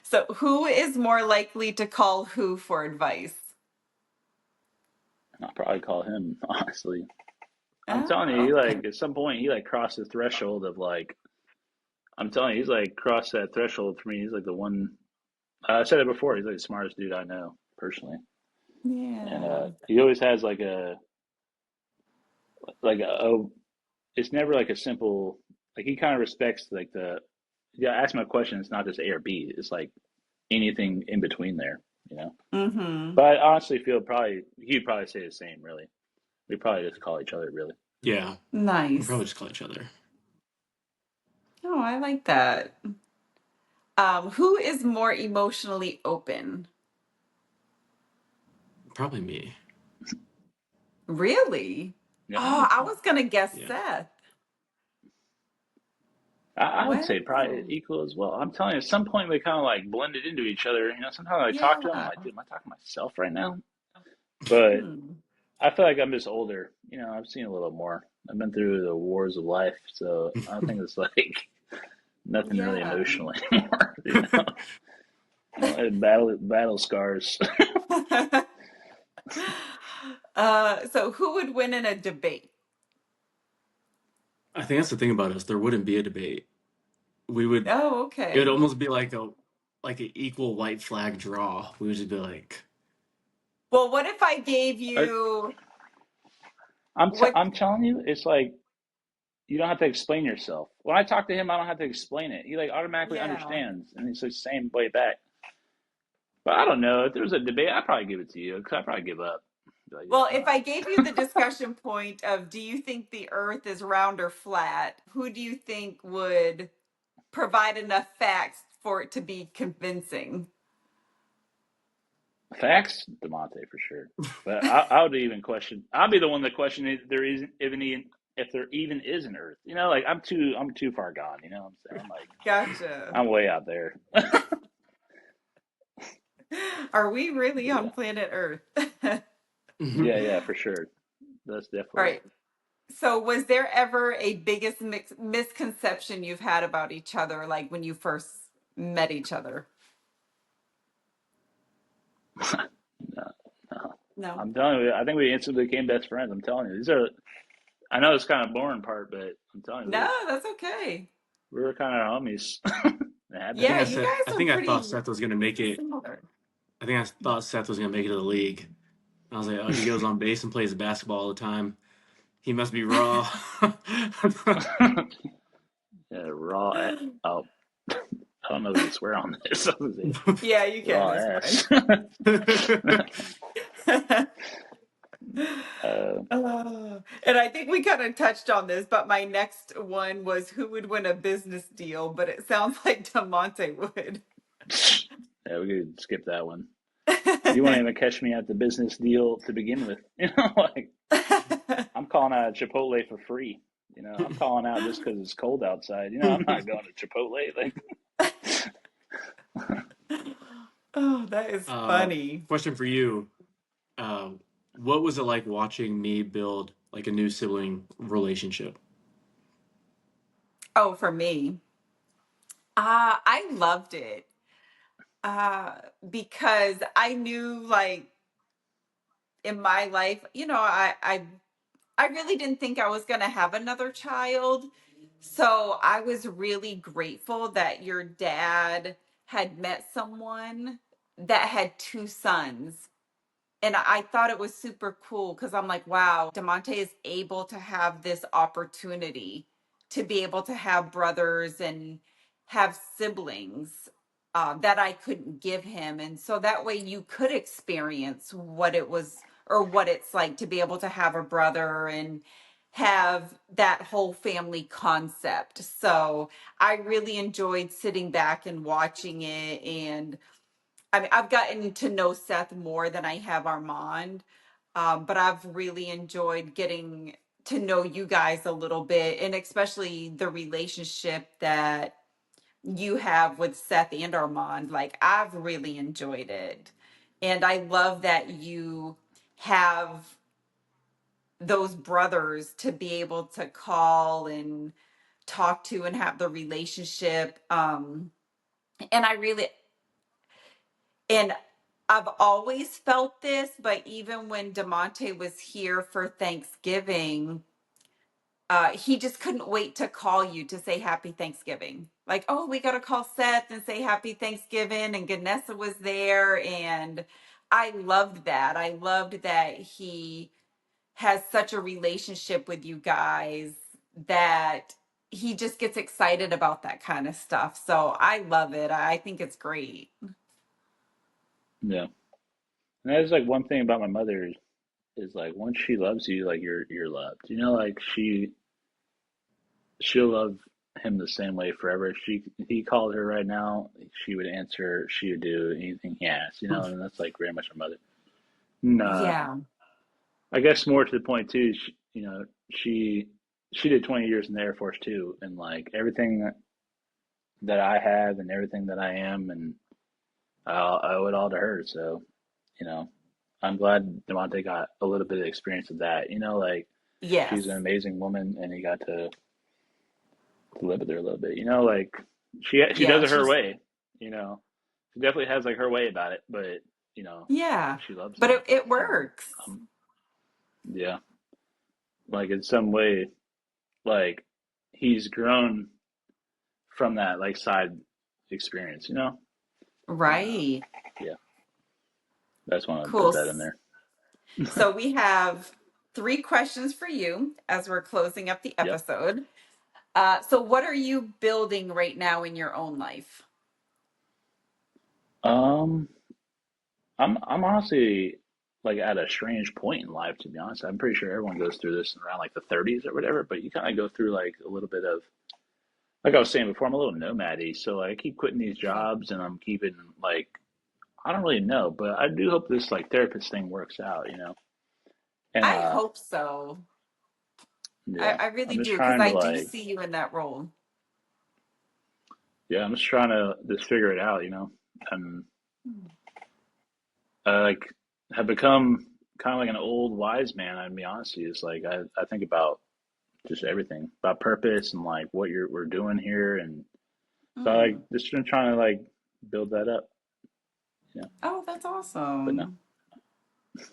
S1: So, who is more likely to call who for advice?
S5: I'll probably call him, honestly. I'm telling you,
S1: Oh, okay.
S5: at some point he crossed the threshold of I'm telling you, he's crossed that threshold for me. He's the one. I said it before. He's the smartest dude I know personally, and
S1: Yeah.
S5: he always has a. It's never a simple. He kind of respects the. Yeah, ask him a question. It's not just A or B. It's anything in between there. You know.
S1: Mm-hmm.
S5: But I honestly feel he'd probably say the same. Really, we probably just call each other. Really.
S4: Yeah, we'll
S1: Nice.
S4: probably just call each other.
S1: Oh, I like that. Who is more emotionally open?
S4: Probably me.
S1: Really?
S5: Yeah.
S1: Oh, I was gonna guess
S4: Yeah.
S1: Seth.
S5: I would say probably
S1: Wow.
S5: equal as well. I'm telling you, at some point we kind of blended into each other. Sometimes I talk to him, I'm
S1: Yeah.
S5: like, dude, am I talking to myself right now? But
S1: Hmm.
S5: I feel like I'm just older. I've seen a little more. I've been through the wars of life, so I think it's nothing really
S1: Yeah.
S5: emotional anymore. Battle scars.
S1: So who would win in a debate?
S4: I think that's the thing about us. There wouldn't be a debate. We would.
S1: Oh,
S4: It would
S1: okay.
S4: almost be an equal white flag draw. We would just be like,
S1: Well, what if I gave
S5: I,
S1: you what?
S5: I'm telling you, it's you don't have to explain yourself. When I talk to him, I don't have to explain it. He automatically
S1: Yeah.
S5: understands, and it's the same way back. But I don't know. If there was a debate, I'd probably give it to you because I'd probably give up. Be like,
S1: Well, if
S5: nah.
S1: I gave you the discussion point of do you think the earth is round or flat, who do you think would provide enough facts for it to be convincing?
S5: Facts, Damonte for sure. But I would even question. I'll be the one that question if there isn't even if there even is an Earth. I'm too far gone. You know what I'm saying?
S1: Gotcha.
S5: I'm way out there.
S1: Are we really on
S5: Yeah,
S1: planet Earth?
S5: yeah, yeah, for sure. That's
S1: All
S5: definitely.
S1: right. So, was there ever a biggest misconception you've had about each other, like when you first met each other?
S5: No, no.
S1: No.
S5: I'm telling you, I think we instantly became best friends. I'm telling you, these are. I know it's kind of boring part, but I'm telling you,
S1: No, that's okay.
S5: we were kind of homies. It had
S4: I
S5: to
S4: think
S1: Yeah,
S4: I
S5: be.
S1: you
S4: said. I
S1: guys are
S4: think I thought
S1: pretty
S4: Seth was gonna make it.
S1: similar.
S4: I think I thought Seth was gonna make it to the league. I was like, oh, he goes on base and plays basketball all the time. He must be raw.
S5: Yeah, raw. Oh, I don't know if we can swear on this. I was gonna say
S1: Yeah, you can.
S5: raw
S1: It's fine.
S5: ass. uh,
S1: And I think we kind of touched on this, but my next one was who would win a business deal, but it sounds like Damonte would.
S5: yeah, we could skip that one. You won't even catch me at the business deal to begin with. I'm calling out Chipotle for free. I'm calling out just because it's cold outside. I'm not going to Chipotle.
S1: Oh, that is funny.
S4: Question for you: uh, What was it like watching me build a new sibling relationship?
S1: Oh, for me, I loved it uh, because I knew, like, in my life, I really didn't think I was going to have another child. So I was really grateful that your dad had met someone that had two sons. And I thought it was super cool because I'm like, wow, Damonte is able to have this opportunity to be able to have brothers and have siblings that I couldn't give him. And so that way you could experience what it was or what it's like to be able to have a brother and have that whole family concept. So I really enjoyed sitting back and watching it. And I mean, I've gotten to know Seth more than I have Armand, but I've really enjoyed getting to know you guys a little bit, and especially the relationship that you have with Seth and Armand. Like, I've really enjoyed it. And I love that you have those brothers to be able to call and talk to and have the relationship. And I really, and I've always felt this, but even when Damonte was here for Thanksgiving, he just couldn't wait to call you to say happy Thanksgiving. Like, oh, we got to call Seth and say happy Thanksgiving. And Ganessa was there. And I loved that. I loved that he has such a relationship with you guys that he just gets excited about that kind of stuff. So I love it. I think it's great.
S5: Yeah. And that's like one thing about my mother is like once she loves you, like you're loved. You know, like she'll love him the same way forever. If he called her right now, she would answer, she would do anything he asked, you know, and that's like very much my mother. And
S1: Yeah.
S5: I guess more to the point too, she she did 20 years in the Air Force too, and like everything that I have and everything that I am, and I owe it all to her. So, you know, I'm glad Devontae got a little bit of experience of that. You know, like
S1: Yes.
S5: she's an amazing woman, and he got to live with her a little bit. You know, like she does
S1: Yeah.
S5: it her
S1: She's,
S5: way. You know, she definitely has like her way about it, but you know,
S1: yeah.
S5: she loves
S1: But
S5: him,
S1: it
S5: and
S1: works.
S5: um, yeah, like in some way, like he's grown from that like side experience. You know, and
S1: Right.
S5: yeah, that's why I put
S1: Cool.
S5: that in there.
S1: So we have three questions for you as we're closing up the
S5: Yep.
S1: episode. So what are you building right now in your own life?
S5: Um, I'm honestly like at a strange point in life, to be honest. I'm pretty sure everyone goes through this around like the 30s or whatever, but you kind of go through like a little bit of, like I was saying before, I'm a little nomady, so like I keep quitting these
S1: Mhm.
S5: jobs and I'm keeping like I don't really know, but I do hope this like therapist thing works out, you know. And
S1: I hope so.
S5: yeah,
S1: I really
S5: I'm just
S1: do because
S5: trying to
S1: I do
S5: like
S1: see you in that role.
S5: yeah, I'm just trying to just figure it out, you know. And I like have become kind of like an old wise man. I'd be honest with you. It's like I think about just everything about purpose and like what we're doing here, and so I like
S1: Mm.
S5: just been trying to like build that up, you know.
S1: Oh, that's
S5: But no,
S1: awesome.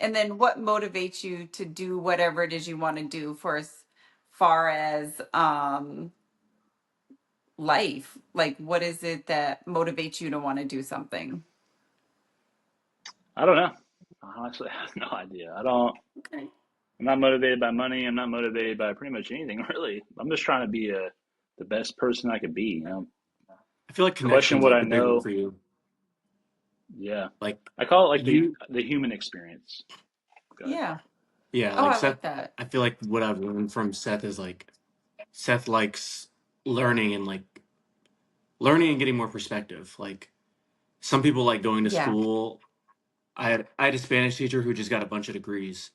S1: And then what motivates you to do whatever it is you want to do for as far as life? Like what is it that motivates you to want to do something?
S5: I don't know. I honestly have no idea. I don't.
S1: Okay.
S5: I'm not motivated by money. I'm not motivated by pretty much anything really. I'm just trying to be the best person I could be. You know,
S4: I feel like
S5: question
S4: connection's
S5: what
S4: like
S5: I
S4: the big one
S5: know.
S4: for you.
S5: Yeah,
S4: Like
S5: I call it like
S4: you,
S5: the human experience. Go ahead.
S1: Yeah.
S4: yeah,
S1: Oh,
S4: like
S1: I
S4: Seth.
S1: like that.
S4: I feel like what I've learned from Seth is like Seth likes learning and like learning and getting more perspective. Like some people like going to
S1: Yeah.
S4: school. I had a Spanish teacher who just got a bunch of degrees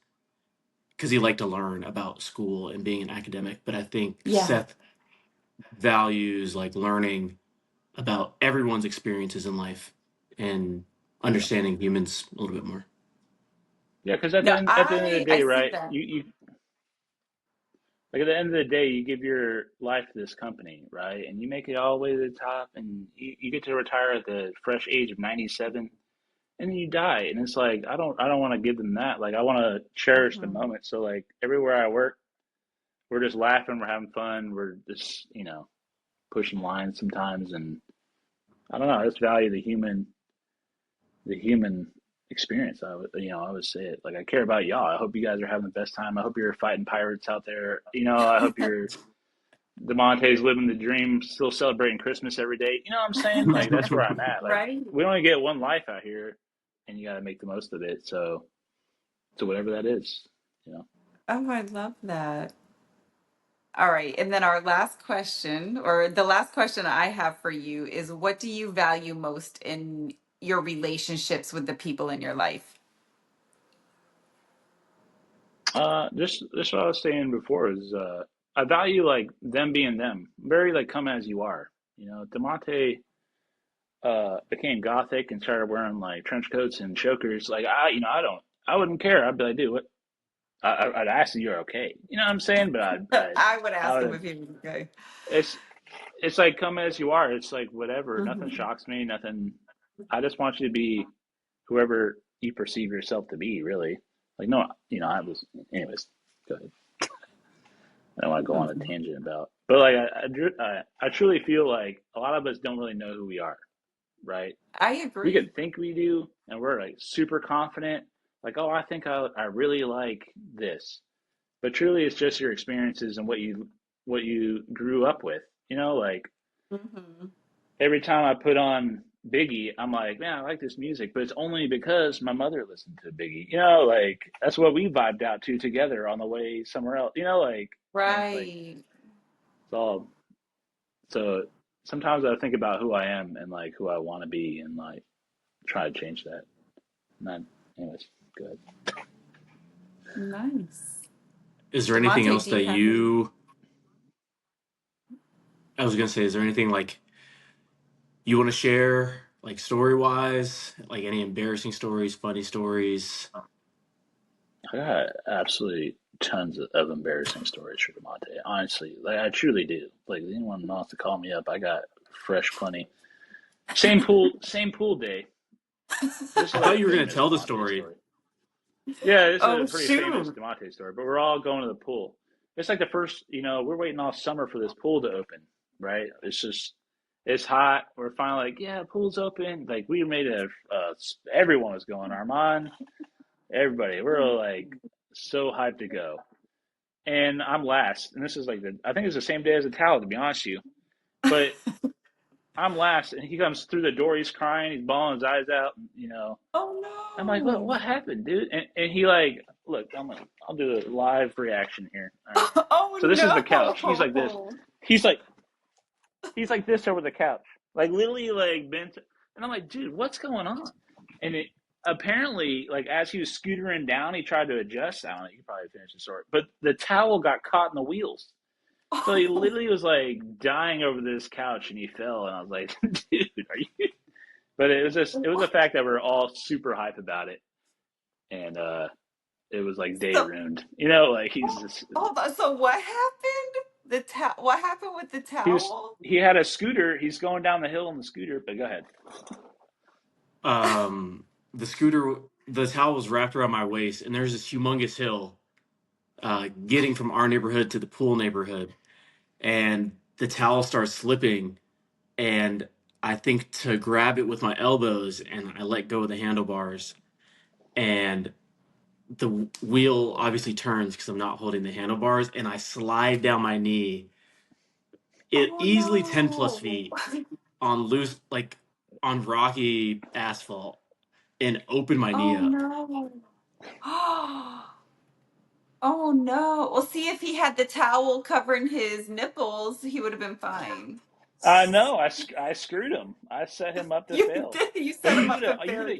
S4: because he liked to learn about school and being an academic. But I think
S1: Yeah.
S4: Seth values like learning about everyone's experiences in life and
S5: Yeah,
S4: understanding humans a little bit more.
S5: yeah. Because
S1: No,
S5: at the end of the
S1: I
S5: day,
S1: see
S5: right?
S1: that.
S5: You like at the end of the day, you give your life to this company, right? And you make it all the way to the top, and you get to retire at the fresh age of 97, and then you die. And it's like I don't want to give them that. Like I want to cherish the
S1: Mhm.
S5: moment. So like everywhere I work, we're just laughing, we're having fun, we're just pushing lines sometimes, and I don't know. I just value the human experience. I would say it. Like I care about y'all. I hope you guys are having the best time. I hope you're fighting pirates out there. You know, I hope you're Damonte's living the dream, still celebrating Christmas every day. You know what I'm saying? Like that's where I'm at. Like
S1: Right.
S5: we only get one life out here, and you got to make the most of it. So whatever that is, you know.
S1: Oh, I love that. All right. And then our last question, or the last question I have for you is what do you value most in your relationships with the people in your life?
S5: Just what I was saying before is I value like them being them, very like come as you are. You know, Damonte became gothic and started wearing like trench coats and chokers, like I wouldn't care. I'd be like, dude, what? I'd ask if you're okay. You know what I'm saying? But
S1: I would
S5: I
S1: ask him
S5: would.
S1: if he was okay.
S5: It's it's like come as you are. It's like whatever. Nothing
S1: Hmm.
S5: shocks me. Nothing. I just want you to be whoever you perceive yourself to be. Really. Like no, I was. Anyways, go ahead. I don't want to go on a
S1: Hmm.
S5: tangent about. But like I truly feel like a lot of us don't really know who we are. Right?
S1: I
S5: We
S1: agree.
S5: could think we do, and we're like super confident. Like, oh, I think I really like this. But truly it's just your experiences and what you grew up with. Like
S1: Hmm.
S5: every time I put on Biggie, I'm like, man, I like this music, but it's only because my mother listened to Biggie. Like that's what we vibed out to together on the way somewhere else. Like, and it's like
S1: Right.
S5: it's all. So sometimes I think about who I am and like who I want to be and like try to change that. And then, anyways, good.
S1: Nice.
S4: Is there anything
S1: Damonte,
S4: else
S1: do you
S4: that
S1: have any?
S4: I was gonna say, is there anything like you want to share, like story wise, like any embarrassing stories, funny stories?
S5: I got absolutely tons of embarrassing stories for Damonte. Honestly, like I truly do. Like anyone wants to call me up, I got fresh plenty. Same pool day. This is
S4: I
S5: like
S4: thought
S5: a
S4: you were gonna
S5: famous
S4: tell the
S5: Damonte
S4: story.
S5: story. Yeah, this is
S1: Oh
S5: a pretty famous
S1: shoot.
S5: Damonte story. But we're all going to the pool. It's like the first. We're waiting all summer for this pool to open. Right? It's hot. We're finally like, yeah, pool's open. Like we made it. Everyone was going. Armand, everybody. We're all like so hyped to go. And I'm last. And this is like I think it's the same day as the towel, to be honest with you. But I'm last, and he comes through the door. He's crying. He's bawling his eyes out.
S1: Oh
S5: I'm like, what
S1: no.
S5: happened, dude? And he like, look, I'll do a live reaction here. All right.
S1: Oh
S5: So this is the couch. He's like this.
S1: no.
S5: He's like he's like this over the couch, like literally like bent. And I'm like, dude, what's going on? And it apparently, like as he was scootering down, he tried to adjust. I don't know. You probably finished the story, but the towel got caught in the wheels. So he
S1: Oh,
S5: literally was like dying over this couch, and he fell. And I was like, dude, are you? But it was a
S1: what?
S5: fact that we're all super hype about it, and it was like day
S1: So,
S5: ruined. Like he's just
S1: hold on. So what happened? What happened with the towel?
S5: he had a scooter. He's going down the hill on the scooter. But go ahead.
S4: The scooter, the towel was wrapped around my waist, and there's this humongous hill getting from our neighborhood to the pool neighborhood, and the towel starts slipping, and I think to grab it with my elbows, and I let go of the handlebars, and the wheel obviously turns because I'm not holding the handlebars, and I slide down my knee. It
S1: Oh
S4: easily 10 plus
S1: no.
S4: feet on loose, like on rocky asphalt, and open my knee
S1: Oh
S4: up.
S1: no. Oh no. Well, see, if he had the towel covering his nipples, he would have been fine.
S5: No, I screwed him. I set him up to
S1: You
S5: fail.
S1: did. You
S5: But
S1: set him up for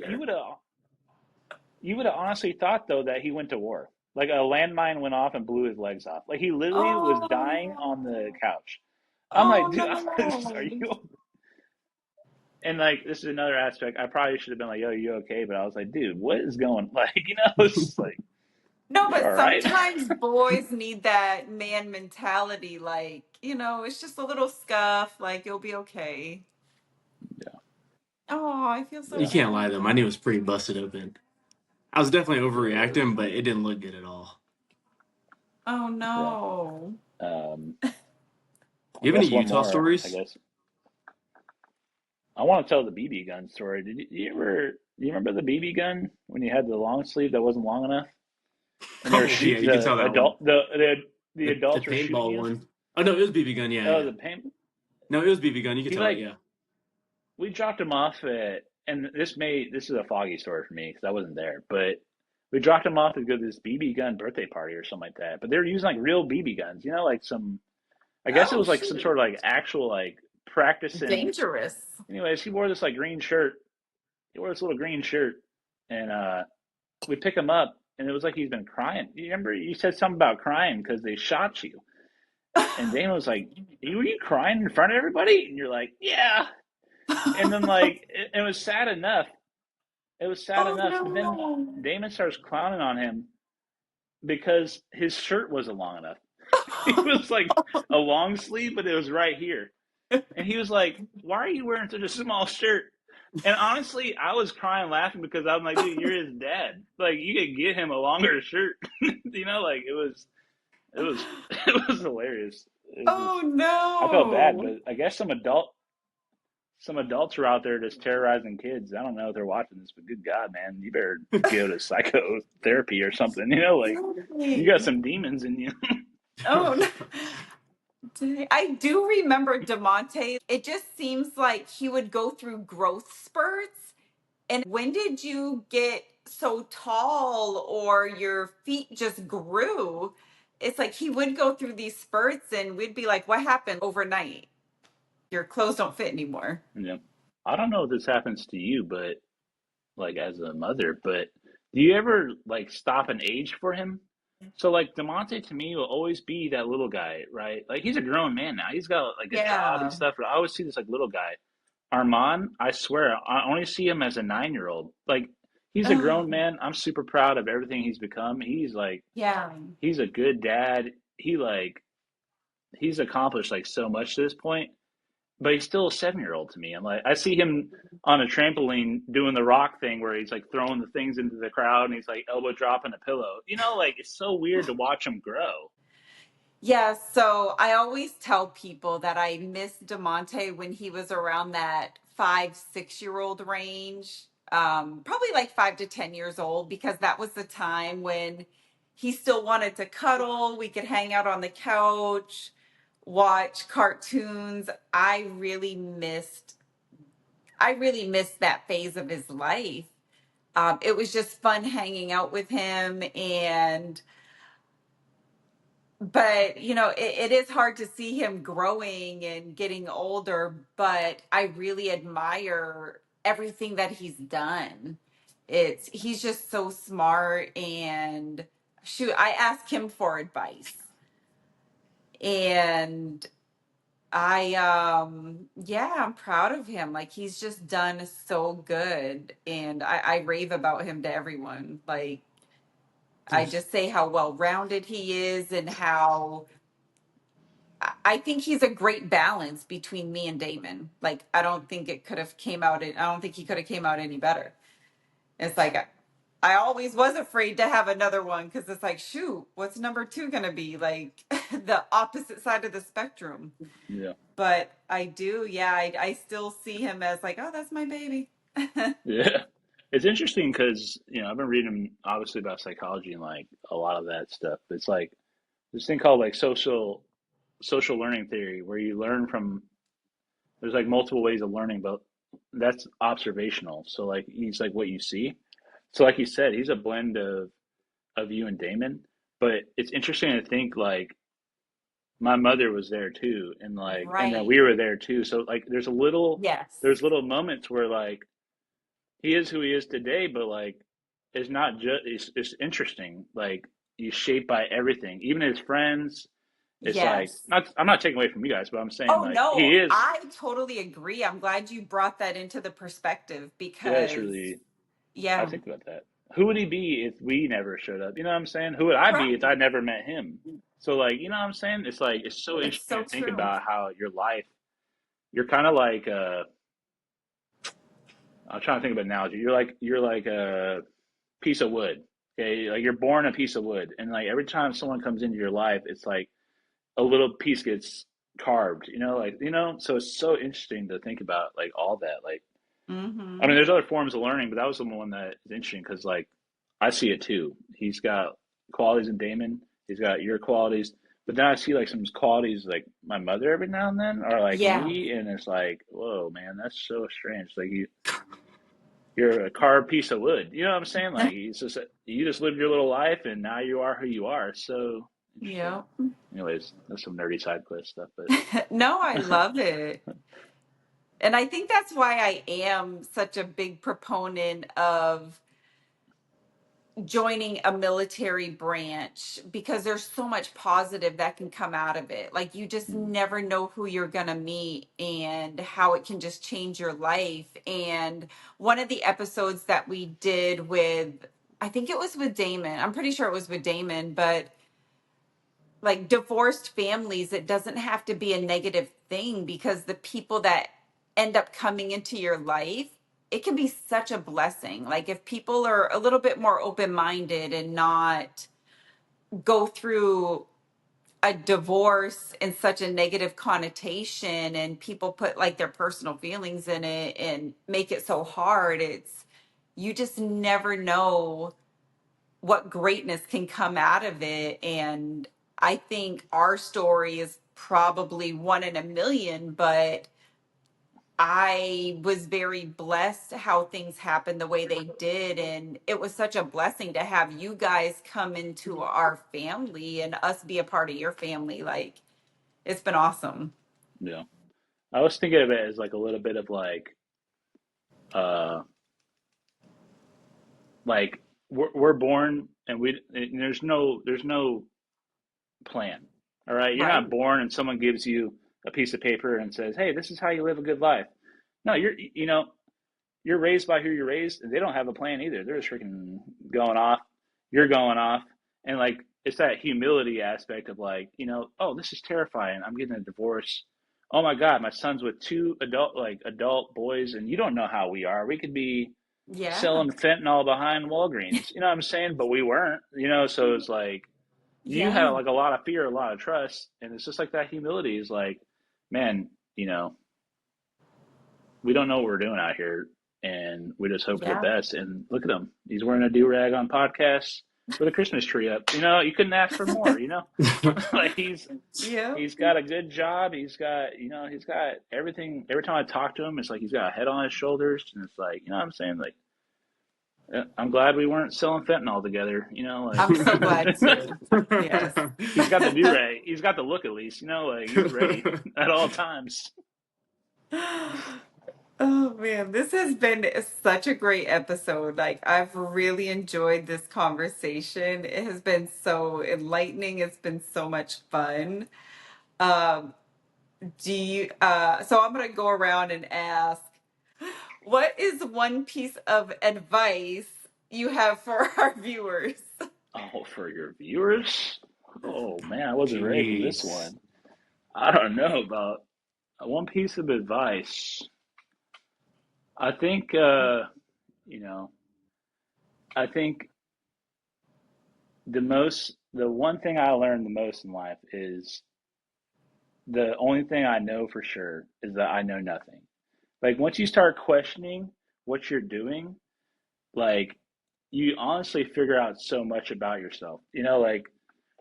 S5: you
S1: failure.
S5: would have honestly thought though that he went to war. Like a landmine went off and blew his legs off. Like he literally was dying on the
S1: Oh.
S5: couch. I'm
S1: Oh
S5: like, dude, are
S1: no.
S5: you? And like this is another aspect. I probably should have been like, yo, you okay? But I was like, dude, what is going? Like, it's like
S1: No,
S5: you're
S1: but
S5: all right.
S1: sometimes boys need that man mentality. Like, it's just a little scuff. Like, you'll be okay.
S5: Yeah,
S1: Oh, I feel so
S4: You
S5: yeah,
S4: can't
S1: bad.
S4: lie though, my knee was pretty busted open. I was definitely
S5: yeah.
S4: overreacting, but it didn't look good at all.
S1: Oh
S5: Yeah.
S1: no.
S4: Do
S5: I
S4: you have any
S5: guess one
S4: Utah
S5: more. I
S4: stories?
S5: guess I want to tell the BB gun story. Do you remember the BB gun when you had the long sleeve that wasn't long enough and they were
S4: Oh yeah,
S5: shoot
S4: you can tell that one.
S5: the
S4: The
S5: adults were shooting
S4: paintball
S5: you?
S4: one. Oh no, it was BB gun. Yeah,
S5: Oh,
S4: yeah.
S5: the paint.
S4: No, it was BB gun. You could
S5: He
S4: tell it.
S5: like
S4: Yeah.
S5: we dropped him off at, and this is a foggy story for me because I wasn't there, but we dropped him off to go to this BB gun birthday party or something like that. But they were using like real BB guns, like some. I guess it
S1: Oh
S5: was like some
S1: shoot.
S5: sort of like actual like practicing.
S1: Dangerous.
S5: Anyways, he wore this like green shirt. He wore this little green shirt, and we pick him up, and it was like he's been crying. You remember you said something about crying because they shot you, and Dana was like, "Were you crying in front of everybody?" And you're like, "Yeah." And then like it was sad enough. It was sad
S1: Oh
S5: enough, but then
S1: no.
S5: Damon starts clowning on him because his shirt wasn't long enough. He was like a long sleeve, but it was right here. And he was like, "Why are you wearing such a small shirt?" And honestly, I was crying laughing because I'm like, "Dude, you're his dad. Like, you could get him a longer shirt." Like it was it was hilarious. It was
S1: Oh
S5: just I felt bad,
S1: no.
S5: but I guess some adults are out there just terrorizing kids. I don't know if they're watching this, but good God, man, you better go to psychotherapy or something. Like you got
S1: Exactly.
S5: some demons in you.
S1: Oh no. I do remember Damonte. It just seems like he would go through growth spurts. And when did you get so tall or your feet just grew? It's like he would go through these spurts and we'd be like, what happened overnight? Your clothes don't fit anymore.
S5: Yeah. I don't know if this happens to you, but like as a mother, but do you ever like stop and age for him? So like Demonte to me will always be that little guy, right? Like he's a grown man now. He's got like a job and
S1: Yeah.
S5: stuff, but I always see this like little guy. Armand, I swear, I only see him as a 9-year-old. Like he's a grown
S1: Oh,
S5: man. I'm super proud of everything he's become. He's like
S1: yeah.
S5: he's a good dad. He's accomplished like so much to this point, but he's still a 7-year-old to me. I'm like, I see him on a trampoline doing the rock thing where he's like throwing the things into the crowd and he's like elbow dropping a pillow. Like it's so weird to watch him grow.
S1: Yeah, so I always tell people that I miss Demonte when he was around that 5, 6 year old range, probably like 5 to 10 years old, because that was the time when he still wanted to cuddle. We could hang out on the couch, watch cartoons. I really missed that phase of his life. It was just fun hanging out with him, and but it is hard to see him growing and getting older, but I really admire everything that he's done. He's just so smart, and shoot, I ask him for advice, and yeah, I'm proud of him. Like he's just done so good, and I rave about him to everyone. Like I just say how well rounded he is and how I think he's a great balance between me and Damon. Like I don't think it could have came out. I don't think he could have came out any better. It's like I always was afraid to have another one because it's like, shoot, what's number two gonna be? Like the opposite side of the spectrum.
S5: Yeah.
S1: But I do, yeah. I still see him as like, oh, that's my baby.
S5: Yeah. It's interesting because, I've been reading obviously about psychology and like a lot of that stuff. But it's like this thing called like social learning theory where you learn from there's like multiple ways of learning, but that's observational. So like he's like what you see. So like you said, he's a blend of you and Damon. But it's interesting to think like my mother was there too, and then we
S1: Right.
S5: were there too. So like
S1: Yes.
S5: there's little moments where like he is who he is today, but like it's not just it's interesting. Like he's shaped by everything, even his friends. It's like
S1: Yes.
S5: not I'm not taking away from you guys, but I'm saying
S1: Oh
S5: like
S1: no,
S5: he is.
S1: I totally agree. I'm glad you brought that into the perspective
S5: Yeah, it's
S1: because
S5: really I
S1: yeah,
S5: think about that. Who would he be if we never showed up? You know what I'm saying? Who would I be if I
S1: right.
S5: never met him? So like, you know what I'm saying? It's like it's so
S1: It's
S5: interesting
S1: so
S5: to think
S1: true.
S5: about how your life. You're kind of like I'm trying to think of an analogy. You're like a piece of wood. Okay, like you're born a piece of wood, and like every time someone comes into your life, it's like a little piece gets carved. So it's so interesting to think about like all that. Like, I mean,
S1: Mm-hmm.
S5: there's other forms of learning, but that was the one that is interesting because like I see it too. He's got qualities in Damon. He's got your qualities, but then I see like some qualities like my mother every now and then, or like
S1: Yeah.
S5: me, and it's like, whoa, man, that's so strange. Like you're a carved piece of wood. You know what I'm saying? Like it's just you just lived your little life, and now you are who you are. So interesting.
S1: Yeah.
S5: Anyways, that's some nerdy side quest stuff, but
S1: No, I love it. And I think that's why I am such a big proponent of joining a military branch, because there's so much positive that can come out of it. Like, you just never know who you're going to meet and how it can just change your life. And one of the episodes that we did with, I think it was with Damon. I'm pretty sure it was with Damon, but like divorced families, it doesn't have to be a negative thing, because the people that end up coming into your life, it can be such a blessing. Like, if people are a little bit more open-minded and not go through a divorce in such a negative connotation, and people put like their personal feelings in it and make it so hard, it's, you just never know what greatness can come out of it. And I think our story is probably one in a million, but I was very blessed how things happened the way they did. And it was such a blessing to have you guys come into our family and us be a part of your family. Like, it's been awesome.
S5: Yeah. I was thinking of it as like a little bit of uh, like we're born and there's no plan. All right. You're
S1: Right.
S5: not born and someone gives you a piece of paper and says, "Hey, this is how you live a good life." No, you're raised by who you're raised, and they don't have a plan either. They're just freaking going off. You're going off, and like it's that humility aspect of like, oh, this is terrifying. I'm getting a divorce. Oh my God, my son's with two adult boys, and you don't know how we are. We could be
S1: Yeah.
S5: selling fentanyl behind Walgreens. You know what I'm saying? But we weren't. So it's like you had
S1: Yeah.
S5: like a lot of fear, a lot of trust, and it's just like that humility is like, man, we don't know what we're doing out here, and we just hope for the
S1: Yeah.
S5: best. And look at him; he's wearing a do rag on podcasts with a Christmas tree up. You couldn't ask for more. Like
S1: Yeah.
S5: he's got a good job. He's got everything. Every time I talk to him, it's like he's got a head on his shoulders, and it's like, what I'm saying, like, I'm glad we weren't selling fentanyl together. Like
S1: I'm so glad too. Yes.
S5: he's got the do rag. He's got the look at least. Like he's ready at all times.
S1: Oh man, this has been such a great episode. Like, I've really enjoyed this conversation. It has been so enlightening. It's been so much fun. Um, do you so I'm gonna go around and ask, what is one piece of advice you have for our viewers?
S5: Oh, for your viewers? Oh man, I wasn't ready for this
S4: Jeez.
S5: one. I don't know about one piece of advice. I think you know, I think the one thing I learned the most in life is the only thing I know for sure is that I know nothing. Like once you start questioning what you're doing, like you honestly figure out so much about yourself. Like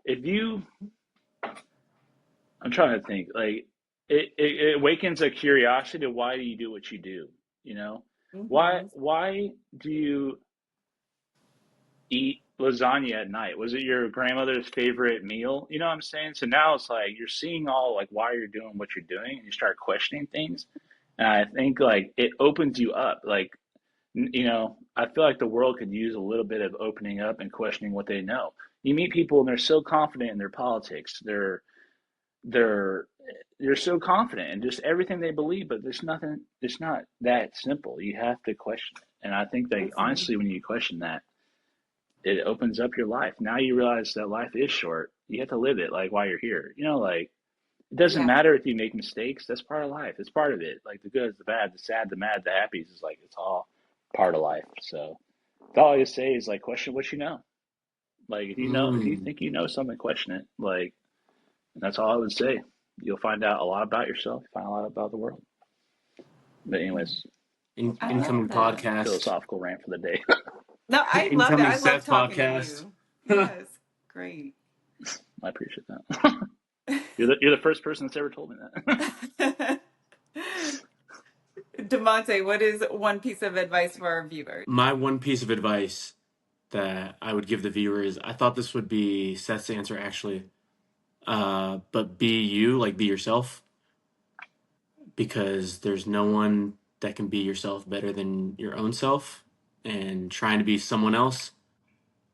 S5: if you I'm trying to think. Like it awakens a curiosity to why do you do what you do? You know, why
S1: Hmm.
S5: why do you eat lasagna at night? Was it your grandmother's favorite meal? You know what I'm saying? So now it's like you're seeing all like why you're doing what you're doing, and you start questioning things. And I think like it opens you up. Like I feel like the world could use a little bit of opening up and questioning what they know. You meet people and they're so confident in their politics. They're you're so confident in just everything they believe, but there's nothing. It's not that simple. You have to question it, and I think that
S1: Absolutely.
S5: honestly, when you question that, it opens up your life. Now you realize that life is short. You have to live it like while you're here. Like it doesn't
S1: Yeah.
S5: matter if you make mistakes. That's part of life. It's part of it. Like the good, the bad, the sad, the mad, the happy is like it's all part of life. So all I can say is like question what you know. Like if you
S4: Mm.
S5: think you know something, question it. Like and that's all I would say. You'll find out a lot about yourself, find a lot about the world. But anyways,
S1: I love
S4: Incoming
S5: that's my
S1: that.
S4: podcast.
S5: philosophical rant for the day.
S1: No, I love it.
S4: Incoming
S1: I love
S4: Seth
S1: talking to
S4: podcast.
S1: you. Yes. Great.
S5: I appreciate that. You're the first person that's ever told me that.
S1: Damonte, what is one piece of advice for our viewers?
S4: My one piece of advice that I would give the viewers, I thought this would be Seth's answer actually. But be you, like be yourself, because there's no one that can be yourself better than your own self. And trying to be someone else,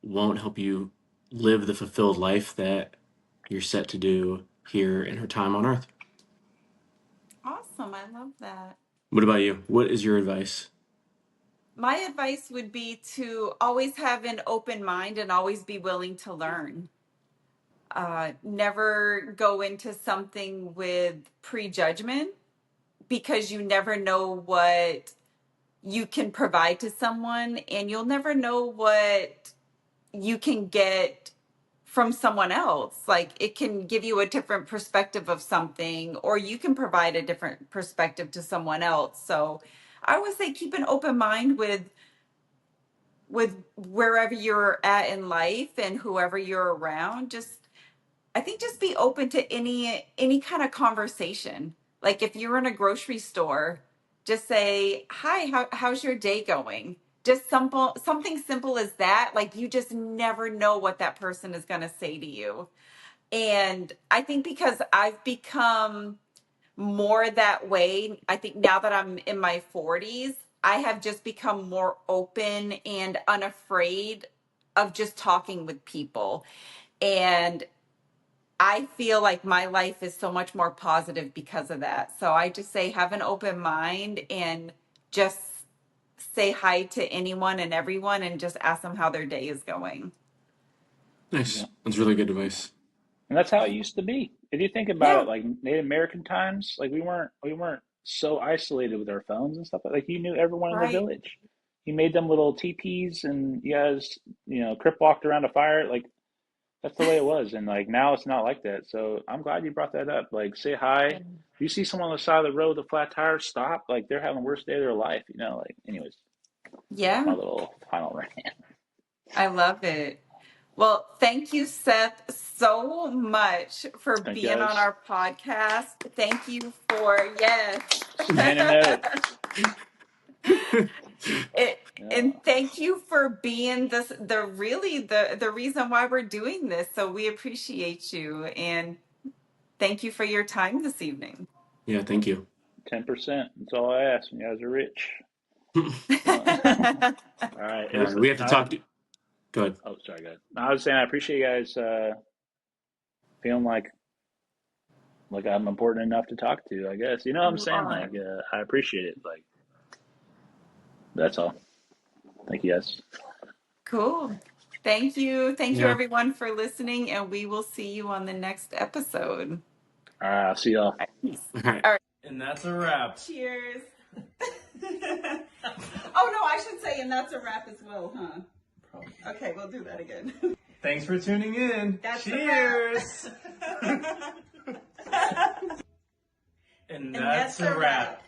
S4: won't help you live the fulfilled life that you're set to do here in her time on earth.
S1: Awesome. I love that.
S4: What about you? What is your advice?
S1: My advice would be to always have an open mind and always be willing to learn. Never go into something with prejudgment because you never know what you can provide to someone, and you'll never know what you can get from someone else. Like it can give you a different perspective of something, or you can provide a different perspective to someone else. So I would say keep an open mind with wherever you're at in life and whoever you're around. Just I think just be open to any kind of conversation. Like if you're in a grocery store, just say, "Hi, how's your day going?" Just something simple as that. Like you just never know what that person is going to say to you. And I think because I've become more that way, I think now that I'm in my 40s, I have just become more open and unafraid of just talking with people. And I feel like my life is so much more positive because of that. So I just say have an open mind and just say hi to anyone and everyone and just ask them how their day is going.
S4: Nice.
S5: Yeah.
S4: That's really good advice.
S5: And that's how it used to be. If you think about
S1: Yeah,
S5: it, like Native American times, like we weren't so isolated with our phones and stuff. Like you knew everyone in the
S1: right.
S5: village. You made them little teepees, and you guys, crip walked around a fire. Like that's the way it was. And like now it's not like that. So I'm glad you brought that up. Like say hi. If you see someone on the side of the road with a flat tire, stop. Like they're having the worst day of their life. Like anyways, that's my
S1: Yeah,
S5: little final rant.
S1: I love it. Well, thank you, Seth, so much for
S5: Thank
S1: being
S5: you
S1: on
S5: guys.
S1: our podcast. Thank you for, yes.
S5: Scanning notes.
S1: it,
S5: Yeah.
S1: and thank you for being the reason why we're doing this. So we appreciate you and thank you for your time this evening.
S4: Yeah, thank you.
S5: 10%. That's all I ask. You guys are rich. Uh, all right. It was.
S4: We have to talk to. Go ahead.
S5: Oh, sorry, guys. I was saying I appreciate you guys feeling like I'm important enough to talk to. I guess you know what I'm
S1: You
S5: saying.
S1: are.
S5: Like I appreciate it. Like that's all. Thank you guys.
S1: Cool. Thank you. Thank you,
S4: Yeah.
S1: everyone, for listening, and we will see you on the next episode.
S5: All right. I'll see y'all.
S1: All right, peace.
S4: All right.
S1: All right.
S3: And that's a wrap.
S2: Cheers. Oh no, I should say, and that's a wrap as well, huh?
S3: Probably.
S2: Okay, we'll do that again.
S3: Thanks for tuning in.
S2: That's a
S3: Cheers.
S2: wrap.
S3: And that's a wrap.